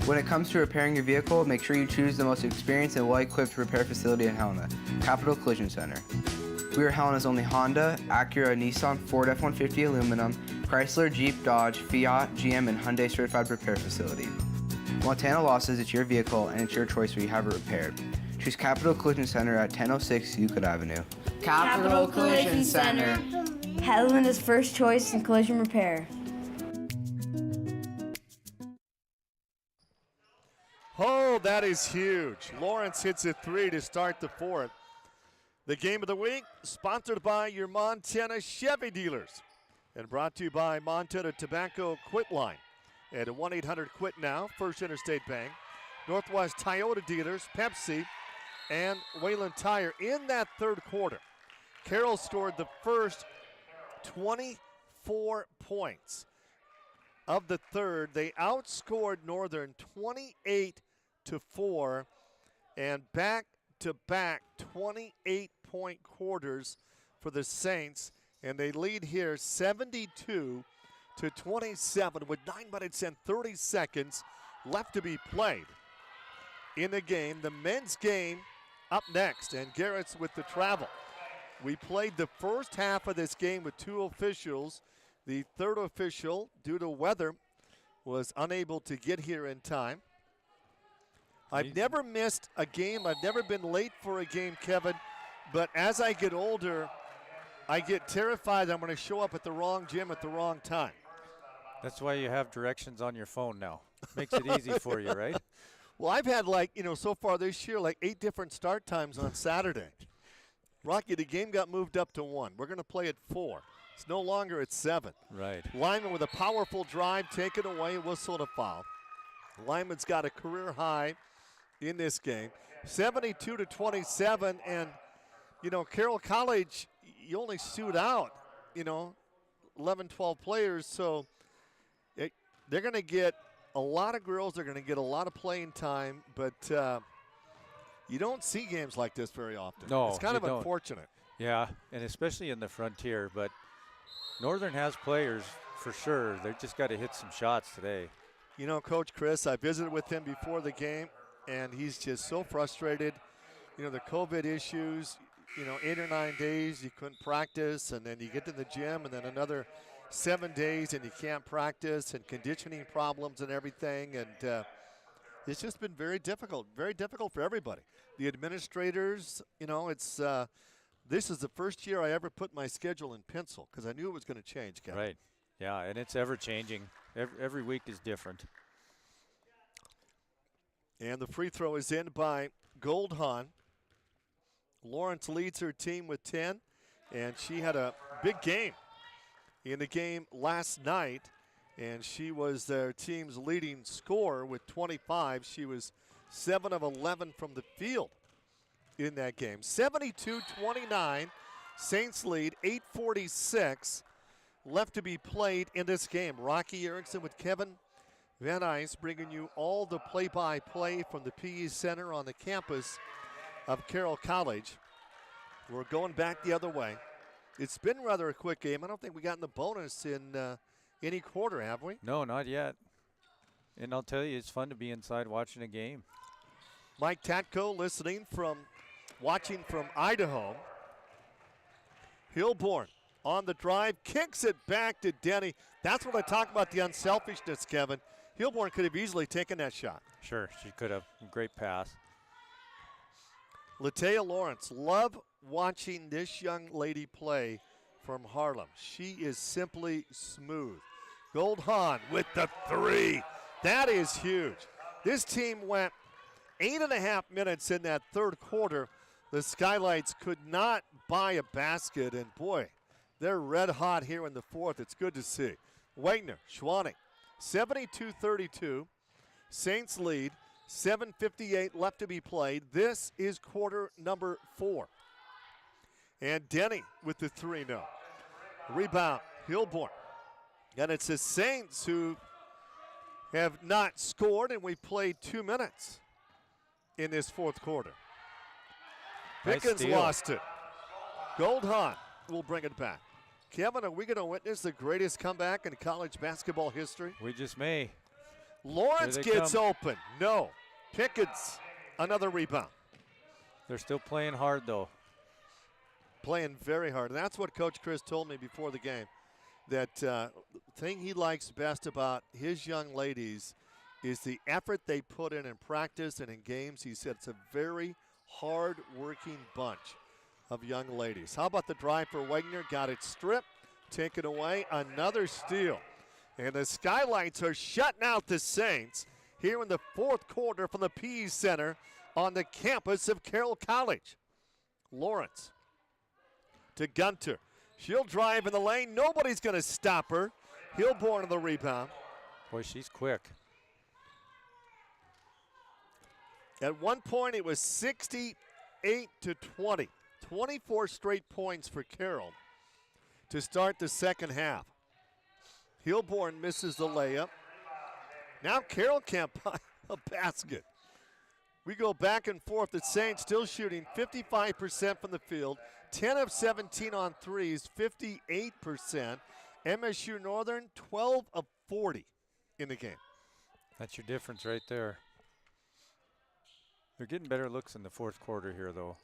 When it comes to repairing your vehicle, make sure you choose the most experienced and well-equipped repair facility in Helena, Capital Collision Center. We are Helena's only Honda, Acura, Nissan, Ford F-150 aluminum, Chrysler, Jeep, Dodge, Fiat, GM, and Hyundai certified repair facility. Montana Law says it's your vehicle and it's your choice where you have it repaired. Choose Capital Collision Center at 1006 Euclid Avenue. Capital Collision Center. Helena's first choice in collision repair. Oh, that is huge. Lawrence hits a 3 to start the 4th. The game of the week, sponsored by your Montana Chevy dealers and brought to you by Montana Tobacco Quit Line at 1-800-QUIT NOW, First Interstate Bank, Northwest Toyota dealers, Pepsi, and Wayland Tire. In that third quarter, Carroll scored the first 24 points of the third. They outscored Northern 28-4, and back-to-back 28-point quarters for the Saints, and they lead here 72-27 with 9 minutes and 30 seconds left to be played in the game. The men's game up next, and Garrett's with the travel. We played the first half of this game with 2 officials. The third official, due to weather, was unable to get here in time. I've never missed a game. I've never been late for a game, Kevin. But as I get older, I get terrified I'm going to show up at the wrong gym at the wrong time. That's why you have directions on your phone now. Makes it easy for you, right? Well, I've had so far this year, 8 different start times on Saturday. Rocky, the game got moved up to 1. We're going to play at 4. It's no longer at 7. Right. Lyman with a powerful drive, taken away, whistle to foul. Lyman's got a career high in this game. 72-27, and, Carroll College, you only suit out, 11, 12 players, so they're going to get a lot of girls. They're going to get a lot of playing time, but You don't see games like this very often. No, it's kind of don't. unfortunate. Yeah, and especially in the Frontier. But Northern has players for sure. They've just got to hit some shots today. You know, Coach Chris, I visited with him before the game, and he's just so frustrated. You know, the COVID issues, 8 or 9 days you couldn't practice, and then you get to the gym, and then another 7 days and you can't practice, and conditioning problems and everything. And it's just been very difficult for everybody. The administrators, it's this is the first year I ever put my schedule in pencil because I knew it was going to change, Kevin. Right. Yeah, and it's ever changing. Every week is different. And the free throw is in by Goldhahn. Lawrence leads her team with 10, and she had a big game in the game last night, and she was their team's leading scorer with 25. She was 7 of 11 from the field in that game. 72-29, Saints lead, 8:46 left to be played in this game. Rocky Erickson with Kevin Van Ice bringing you all the play-by-play from the PE Center on the campus of Carroll College. We're going back the other way. It's been rather a quick game. I don't think we got in the bonus in any quarter, have we? No, not yet. And I'll tell you, it's fun to be inside watching a game. Mike Tatko watching from Idaho. Hilborn on the drive, kicks it back to Denny. That's what I talk about, the unselfishness, Kevin. Hilborn could have easily taken that shot. Sure, she could have. Great pass. Latea Lawrence, love watching this young lady play from Harlem. She is simply smooth. Goldhahn with the 3. That is huge. This team went 8.5 minutes in that third quarter. The Skylights could not buy a basket, and boy, they're red hot here in the fourth. It's good to see. Wagner, Schwanning, 72-32. Saints lead, 7:58 left to be played. This is quarter number 4. And Denny with the 3 now. Rebound, Hilborn. And it's the Saints who have not scored, and we played 2 minutes in this fourth quarter. Pickens lost it. Goldhahn will bring it back. Kevin, are we going to witness the greatest comeback in college basketball history? We just may. Lawrence gets open. No. Pickens, another rebound. They're still playing hard, though. Playing very hard. And that's what Coach Chris told me before the game, that the thing he likes best about his young ladies is the effort they put in practice and in games. He said it's a very hard-working bunch of young ladies. How about the drive for Wagner? Got it stripped, taken away, another steal. And the Skylights are shutting out the Saints here in the fourth quarter from the PE Center on the campus of Carroll College. Lawrence to Gunter. She'll drive in the lane. Nobody's going to stop her. Hilborn on the rebound. Boy, she's quick. At one point, it was 68-20. 24 straight points for Carroll to start the second half. Hilborn misses the layup. Now Carroll can't buy a basket. We go back and forth. The Saints still shooting 55% from the field, 10 of 17 on threes, 58%. MSU Northern, 12 of 40 in the game. That's your difference right there. They're getting better looks in the fourth quarter here, though.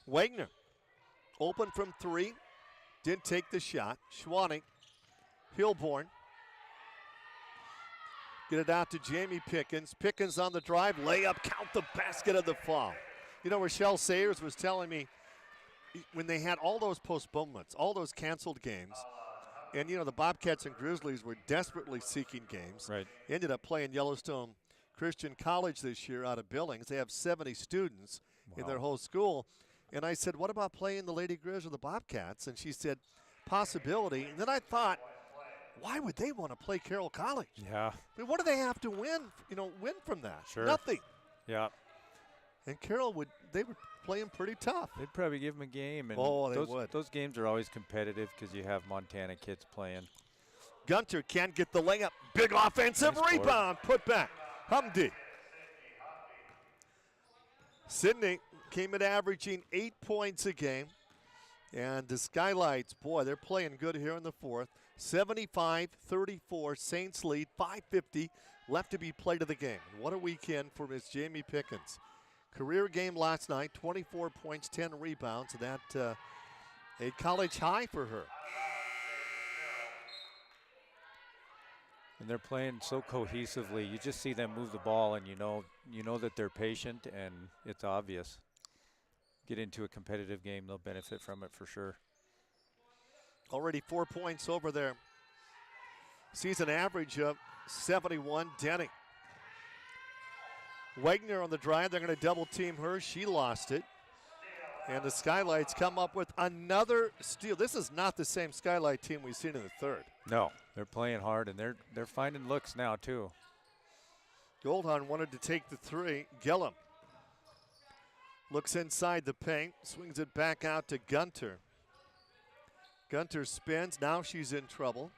Wagner, open from 3, didn't take the shot. Schwanning, Hilborn. Get it out to Jamie Pickens. Pickens on the drive, layup, count the basket of the foul. You know, Rochelle Sayers was telling me when they had all those postponements, all those canceled games, and, you know, the Bobcats and Grizzlies were desperately seeking games. Right. Ended up playing Yellowstone Christian College this year out of Billings. They have 70 students in their whole school. And I said, what about playing the Lady Grizz or the Bobcats? And she said, possibility. And then I thought, why would they want to play Carroll College? Yeah. I mean, what do they have to win, win from that? Sure. Nothing. Yeah. And Carroll they would play them pretty tough. They'd probably give them a game. And they would. Those games are always competitive because you have Montana kids playing. Gunter can't get the layup. Big offensive rebound. Put back. Humdy. Sydney came in averaging 8 points a game. And the Skylights, boy, they're playing good here in the fourth. 75-34, Saints lead, 5:50 left to be played of the game. And what a weekend for Miss Jamie Pickens. Career game last night, 24 points, 10 rebounds. That a college high for her. And they're playing so cohesively. You just see them move the ball, and you know that they're patient, and it's obvious. Get into a competitive game, they'll benefit from it for sure. Already 4 points over their season average of 71. Denny. Wagner on the drive. They're going to double team her. She lost it. And the Skylights come up with another steal. This is not the same Skylight team we've seen in the third. No, they're playing hard, and they're finding looks now too. Goldhorn wanted to take the three. Gillum looks inside the paint, swings it back out to Gunter. Gunter spins. Now she's in trouble.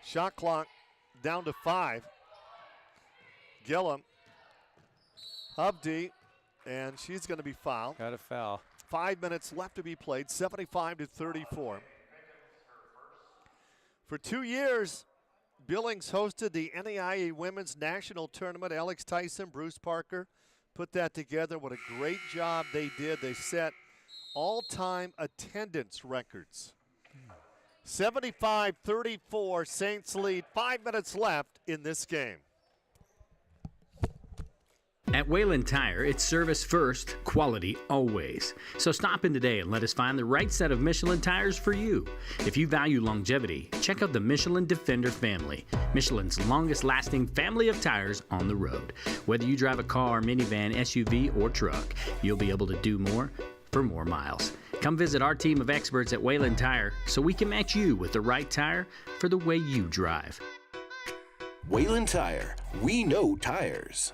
Shot clock down to 5. Gillum. Hubdy, and she's going to be fouled. Got a foul. 5 minutes left to be played, 75-34. For 2 years, Billings hosted the NAIA Women's National Tournament. Alex Tyson, Bruce Parker put that together. What a great job they did. They set all-time attendance records. 75-34, Saints lead. 5 minutes left in this game. At Wayland Tire, it's service first, quality always. So stop in today and let us find the right set of Michelin tires for you. If you value longevity, check out the Michelin Defender family, Michelin's longest lasting family of tires on the road. Whether you drive a car, minivan, SUV, or truck, you'll be able to do more for more miles. Come visit our team of experts at Wayland Tire so we can match you with the right tire for the way you drive. Wayland Tire, we know tires.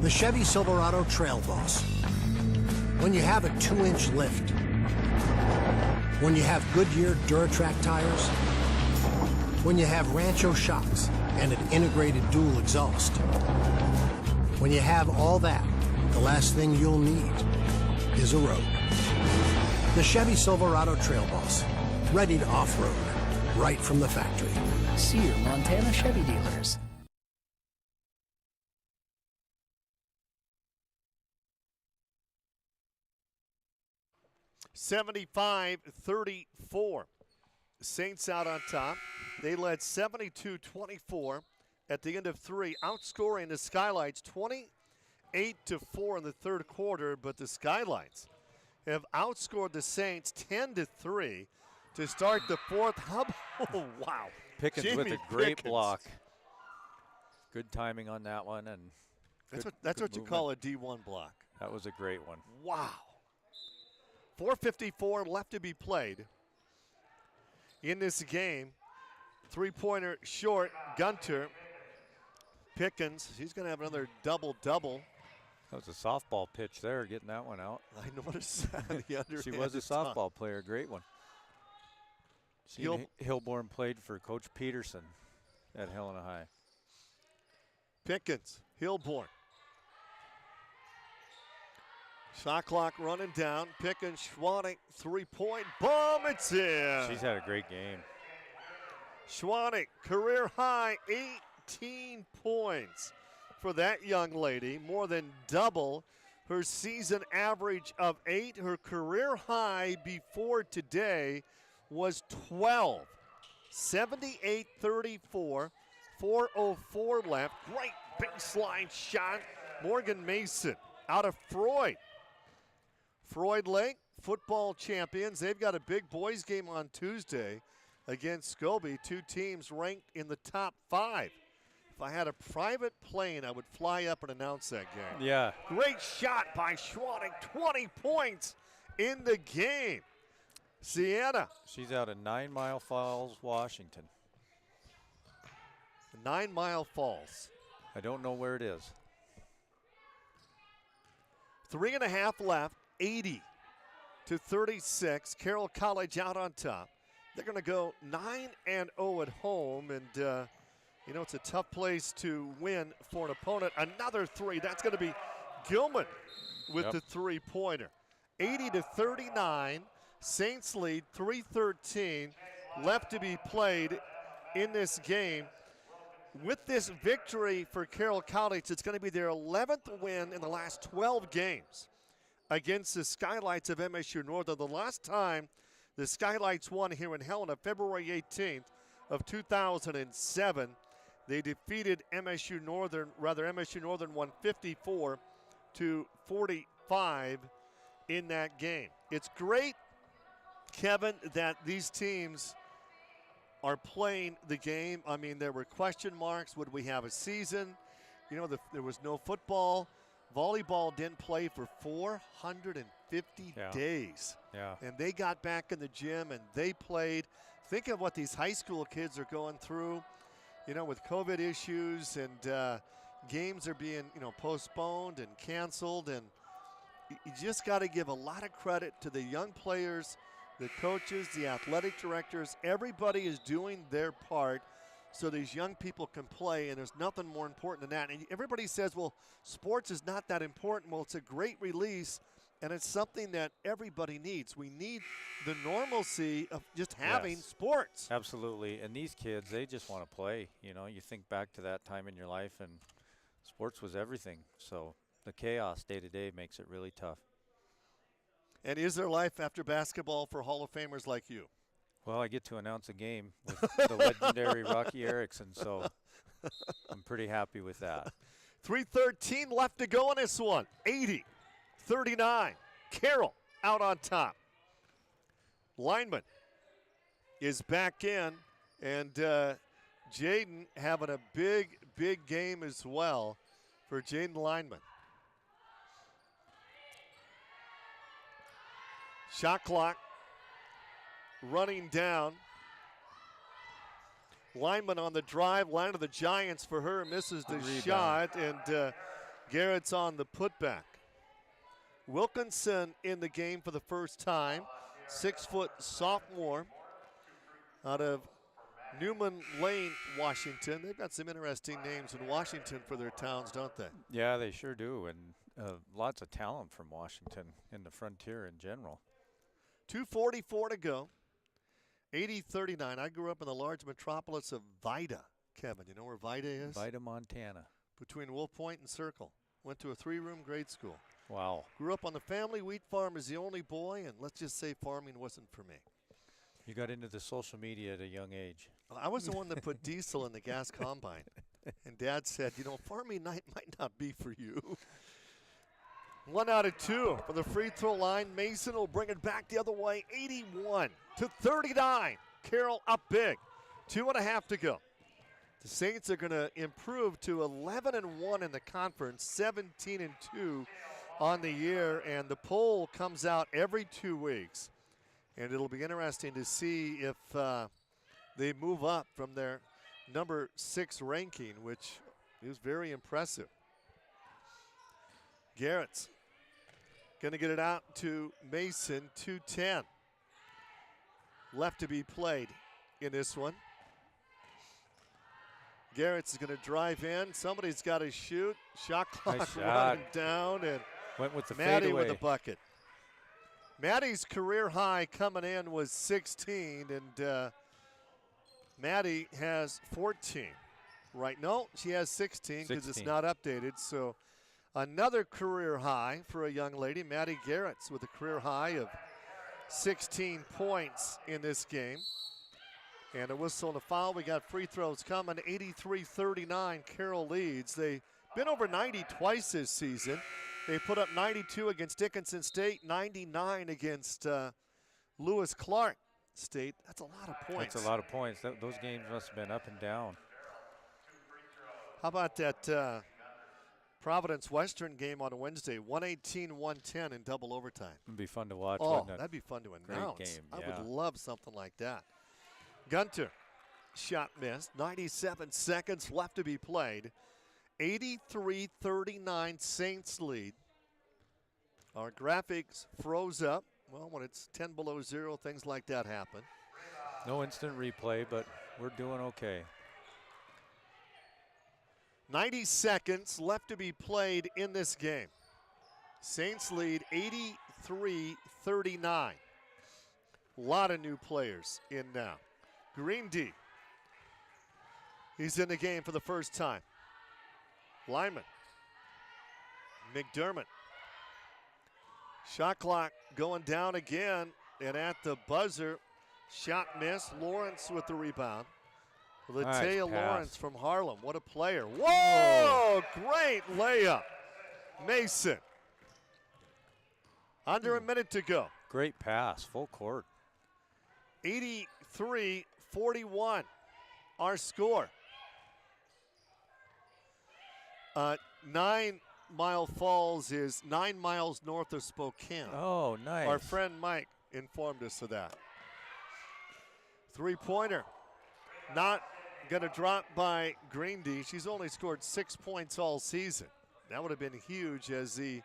The Chevy Silverado Trail Boss. When you have a 2-inch lift, when you have Goodyear DuraTrack tires, when you have Rancho shocks and an integrated dual exhaust, when you have all that, the last thing you'll need is a road. The Chevy Silverado Trail Boss, ready to off-road, right from the factory. See your Montana Chevy dealers. 75-34. Saints out on top. They led 72-24 at the end of 3, outscoring the Skylights 28-4 in the third quarter, but the Skylights have outscored the Saints 10-3 to start the fourth. Oh, wow. Pickens Jamie with a great Pickens. block. Good timing on that one, and that's what you call a D1 block. That was a great one. Wow. 4:54 left to be played in this game. Three-pointer short, Gunter. Pickens, he's going to have another double-double. That was a softball pitch there, getting that one out. I noticed that. She was a softball player, great one. Hilborn played for Coach Peterson at Helena High. Pickens, Hilborn. Shot clock running down. Pickens, Schwannick, three-point bomb. It's in. She's had a great game. Schwannick, career high, 18 points for that young lady. More than double her season average of 8. Her career high before today was 12. 78-34. 4:04 left. Great baseline shot. Morgan Mason out of Freud. Freud Lake, football champions. They've got a big boys game on Tuesday against Scobie. Two teams ranked in the top 5. If I had a private plane, I would fly up and announce that game. Yeah. Great shot by Schwannick. 20 points in the game. Sienna. She's out of 9 Mile Falls, Washington. 9 Mile Falls. I don't know where it is. 3.5 left. 80-36. Carroll College out on top. They're going to go 9-0 at home, and You know, it's a tough place to win for an opponent. Another three. That's going to be Gilman with the three-pointer. 80-39. Saints lead, 3:13 left to be played in this game. With this victory for Carroll College, it's going to be their 11th win in the last 12 games against the Skylights of MSU Northern. The last time the Skylights won here in Helena, February 18th of 2007, they defeated MSU Northern. MSU Northern won 54-45 in that game. It's great, Kevin, that these teams are playing the game. I mean, there were question marks. Would we have a season? You know, there was no football. Volleyball didn't play for 450 days. Yeah. And they got back in the gym and they played. Think of what these high school kids are going through, you know, with COVID issues, and games are being, you know, postponed and canceled. And you just got to give a lot of credit to the young players, the coaches, the athletic directors. Everybody is doing their part so these young people can play, and there's nothing more important than that. And everybody says, well, sports is not that important. Well, it's a great release, and it's something that everybody needs. We need the normalcy of just having sports. Absolutely. And these kids, they just want to play. You know, you think back to that time in your life, and sports was everything. So the chaos day to day makes it really tough. And is there life after basketball for Hall of Famers like you? Well, I get to announce a game with the legendary Rocky Erickson, so I'm pretty happy with that. 3:13 left to go in this one. 80-39. Carroll out on top. Lineman is back in, and Jaden having a big, big game as well for Jaden Lineman. Shot clock running down. Lineman on the drive, line of the Giants for her, misses the shot, and Garrett's on the putback. Wilkinson in the game for the first time, 6-foot sophomore out of Newman Lane, Washington. They've got some interesting names in Washington for their towns, don't they? Yeah, they sure do, and lots of talent from Washington in the frontier in general. 2:44 to go. 80-39. I grew up in the large metropolis of Vida. Kevin, you know where Vida is? Vida, Montana. Between Wolf Point and Circle. Went to a 3-room grade school. Wow. Grew up on the family wheat farm as the only boy, and let's just say farming wasn't for me. You got into the social media at a young age. I was the one that put diesel in the gas combine. And Dad said, you know, farming might not be for you. 1 out of 2 for the free throw line. Mason will bring it back the other way. 81-39. Carroll up big. 2.5 to go. The Saints are going to improve to 11-1 in the conference, 17-2 on the year, and the poll comes out every 2 weeks. And it'll be interesting to see if they move up from their number 6 ranking, which is very impressive. Garrett's going to get it out to Mason, 2:10 left to be played in this one. Garrett's is going to drive in. Somebody's got to shoot. Shot clock nice running down, and went with the Maddie fadeaway. with the bucket. Maddie's career high coming in was 16, and Maddie has 14. Right? No, she has 16 because it's not updated. So another career high for a young lady, Maddie Garrett's, with a career high of 16 points in this game. And a whistle and a foul. We got free throws coming. 83-39, Carroll leads. They've been over 90 twice this season. They put up 92 against Dickinson State, 99 against Lewis Clark State. That's a lot of points. That's a lot of points. Those games must have been up and down. How about that Providence Western game on Wednesday, 118-110 in double overtime? It'd be fun to watch, oh, wouldn't it? That'd be fun to announce. Great game, I yeah. would love something like that. Gunter, shot missed. 97 seconds left to be played. 83-39 Saints lead. Our graphics froze up. Well, when it's 10 below 0, things like that happen. No instant replay, but we're doing okay. 90 seconds left to be played in this game. Saints lead 83-39. A lot of new players in now. Green D. He's in the game for the first time. Lyman. McDermott. Shot clock going down again, and at the buzzer, shot missed. Lawrence with the rebound. Latea Lawrence from Harlem. What a player. Whoa! Great layup. Mason. Under a minute to go. Great pass, full court. 83-41, our score. 9 Mile Falls is 9 miles north of Spokane. Oh, nice. Our friend Mike informed us of that. Three-pointer. Not going to drop by Green D. She's only scored 6 points all season. That would have been huge as the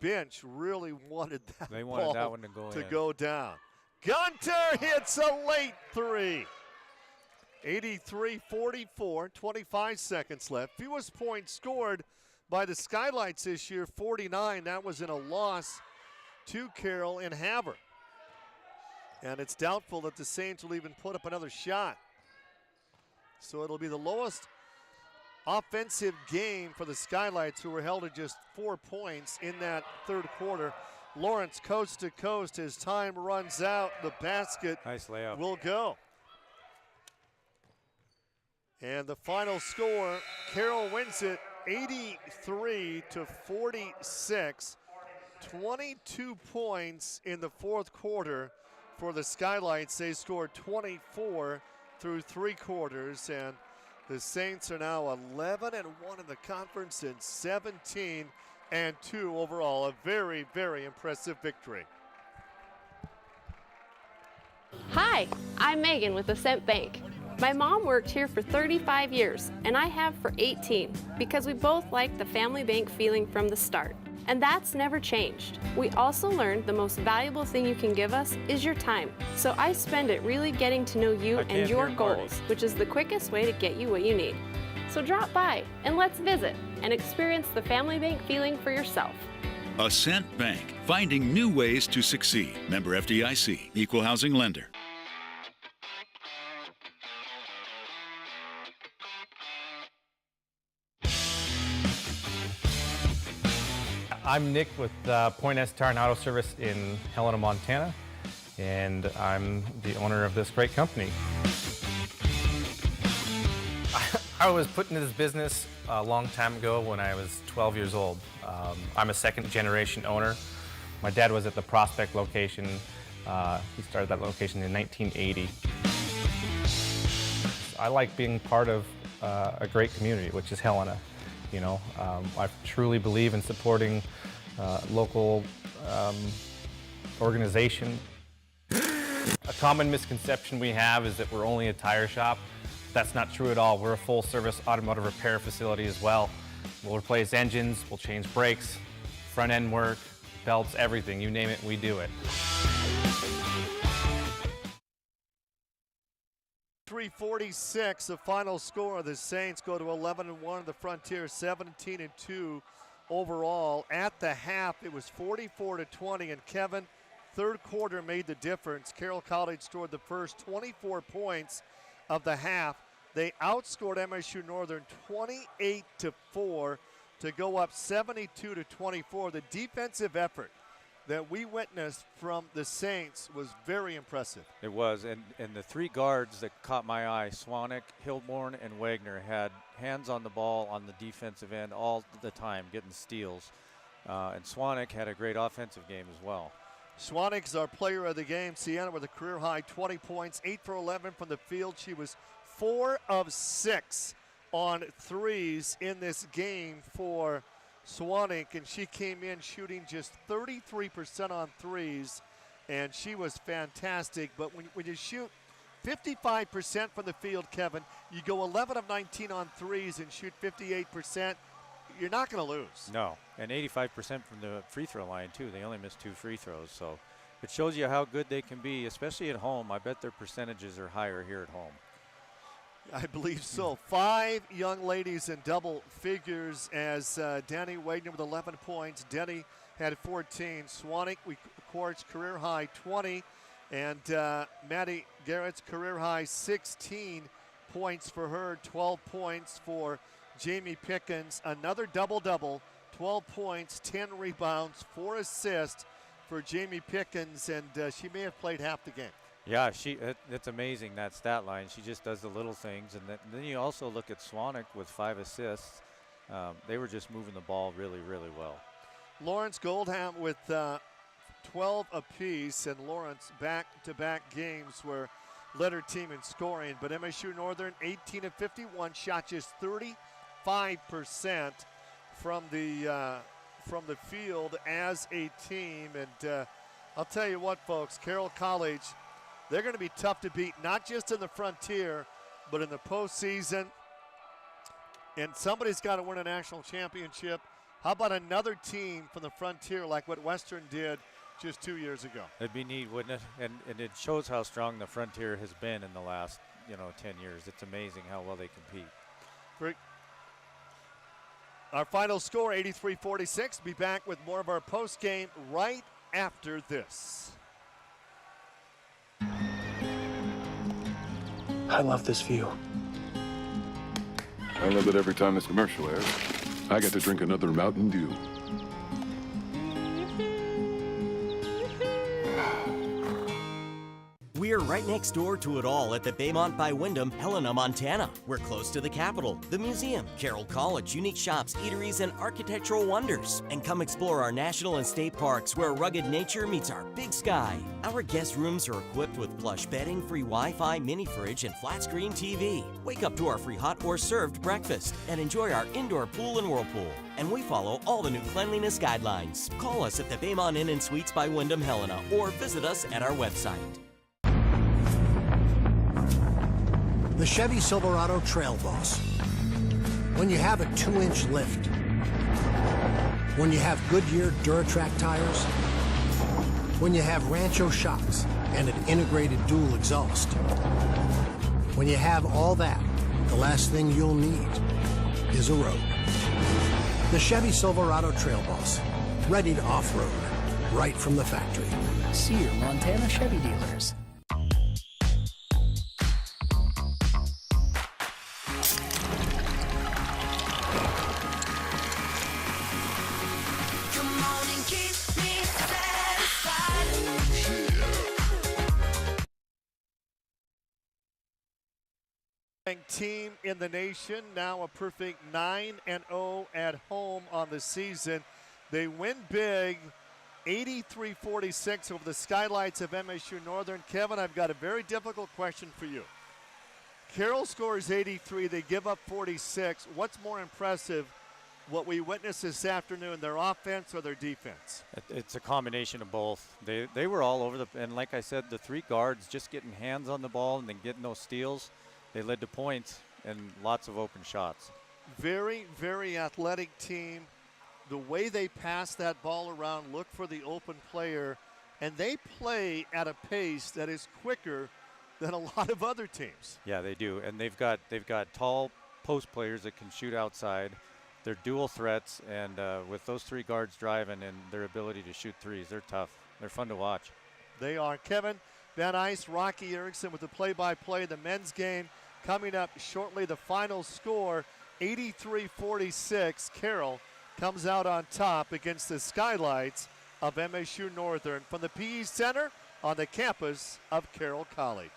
bench really wanted that They wanted ball that one to go down. Gunter hits a late three. 83-44, 25 seconds left. Fewest points scored by the Skylights this year, 49. That was in a loss to Carroll in Havre. And it's doubtful that the Saints will even put up another shot. So it'll be the lowest offensive game for the Skylights, who were held to just 4 points in that third quarter. Lawrence coast to coast. His time runs out. The basket nice layup. Will go. And the final score, Carroll wins it 83-46. 22 points in the fourth quarter for the Skylights. They scored 24 through 3 quarters, and the Saints are now 11-1 in the conference and 17-2 overall. A very, very impressive victory. Hi, I'm Megan with Ascent Bank. My mom worked here for 35 years, and I have for 18, because we both liked the family bank feeling from the start. And that's never changed. We also learned the most valuable thing you can give us is your time. So I spend it really getting to know you and your goals, which is the quickest way to get you what you need. So drop by and let's visit and experience the family bank feeling for yourself. Ascent Bank, finding new ways to succeed. Member FDIC, equal housing lender. I'm Nick with Point S Tire and Auto Service in Helena, Montana, and I'm the owner of this great company. I was put into this business a long time ago when I was 12 years old. I'm a second generation owner. My dad was at the Prospect location. He started that location in 1980. I like being part of a great community, which is Helena. You know, I truly believe in supporting local organization. A common misconception we have is that we're only a tire shop. That's not true at all. We're a full-service automotive repair facility as well. We'll replace engines, we'll change brakes, front-end work, belts, everything. You name it, we do it. 3:46, the final score. The Saints go to 11-1. The Frontier 17-2 overall. At the half, it was 44-20, and Kevin, third quarter made the difference. Carroll College scored the first 24 points of the half. They outscored MSU Northern 28-4 to go up 72-24. The defensive effort that we witnessed from the Saints was very impressive. It was, and the 3 guards that caught my eye, Swanek, Hilborn, and Wagner, had hands on the ball on the defensive end all the time, getting steals. And Swanek had a great offensive game as well. Swanek's our player of the game. Sienna with a career-high 20 points, 8 for 11 from the field. She was 4 of 6 on threes in this game for Swanek, and she came in shooting just 33% on threes, and she was fantastic. But when you shoot 55% from the field, Kevin, you go 11 of 19 on threes and shoot 58%, you're not going to lose. No, and 85% from the free throw line, too. They only missed 2 free throws, so it shows you how good they can be, especially at home. I bet their percentages are higher here at home. I believe so. 5 young ladies in double figures as Danny Wagner with 11 points. Denny had 14. Swanik, of course, career high 20. And Maddie Garrett's career high 16 points for her, 12 points for Jamie Pickens. Another double-double, 12 points, 10 rebounds, 4 assists for Jamie Pickens, and she may have played half the game. Yeah, it's amazing, that stat line. She just does the little things. And then you also look at Swanik with 5 assists. They were just moving the ball really, really well. Lawrence Goldham with 12 apiece, and Lawrence back-to-back games where led her team in scoring. But MSU Northern 18 of 51, shot just 35% from the field as a team. And I'll tell you what, folks, Carroll College, they're going to be tough to beat, not just in the Frontier, but in the postseason. And somebody's got to win a national championship. How about another team from the Frontier like what Western did just 2 years ago? It'd be neat, wouldn't it? And it shows how strong the Frontier has been in the last, 10 years. It's amazing how well they compete. Great. Our final score, 83-46. Be back with more of our post game right after this. I love this view. I love it every time this commercial airs. I get to drink another Mountain Dew. We're right next door to it all at the Baymont by Wyndham, Helena, Montana. We're close to the Capitol, the museum, Carroll College, unique shops, eateries, and architectural wonders. And come explore our national and state parks where rugged nature meets our big sky. Our guest rooms are equipped with plush bedding, free Wi-Fi, mini fridge, and flat screen TV. Wake up to our free hot or served breakfast and enjoy our indoor pool and whirlpool. And we follow all the new cleanliness guidelines. Call us at the Baymont Inn and Suites by Wyndham, Helena, or visit us at our website. The Chevy Silverado Trail Boss. When you have a 2-inch lift, when you have Goodyear Duratrack tires, when you have Rancho shocks and an integrated dual exhaust, when you have all that, the last thing you'll need is a road. The Chevy Silverado Trail Boss, ready to off-road, right from the factory. See your Montana Chevy dealers. Team in the nation, now a perfect 9-0 at home on the season. They win big, 83-46 over the skylights of MSU Northern. Kevin, I've got a very difficult question for you. Carroll scores 83, they give up 46. What's more impressive, what we witnessed this afternoon, their offense or their defense? It's a combination of both. They were all over and like I said, the 3 guards just getting hands on the ball and then getting those steals. They led to points and lots of open shots. Very, very athletic team. The way they pass that ball around, look for the open player, and they play at a pace that is quicker than a lot of other teams. Yeah, they do, and they've got tall post players that can shoot outside. They're dual threats, and with those 3 guards driving and their ability to shoot threes, they're tough. They're fun to watch. They are. Kevin Van Ice, Rocky Erickson with the play-by-play, the men's game coming up shortly. The final score, 83-46. Carroll comes out on top against the skylights of MSU Northern from the PE Center on the campus of Carroll College.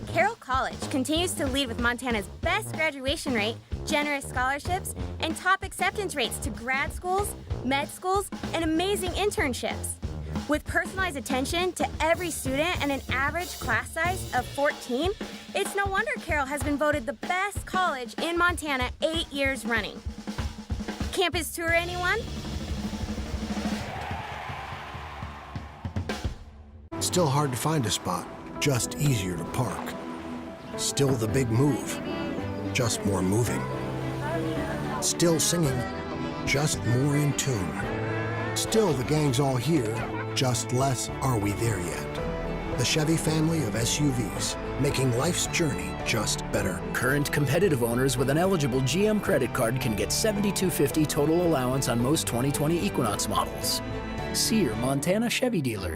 Carroll College continues to lead with Montana's best graduation rate, generous scholarships, and top acceptance rates to grad schools, med schools, and amazing internships. With personalized attention to every student and an average class size of 14, it's no wonder Carroll has been voted the best college in Montana 8 years running. Campus tour, anyone? Still hard to find a spot, just easier to park. Still the big move, just more moving. Still singing, just more in tune. Still the gang's all here, Just less, are we there yet? The Chevy family of SUVs, making life's journey just better. Current competitive owners with an eligible GM credit card can get $7,250 total allowance on most 2020 Equinox models. See your Montana Chevy dealer.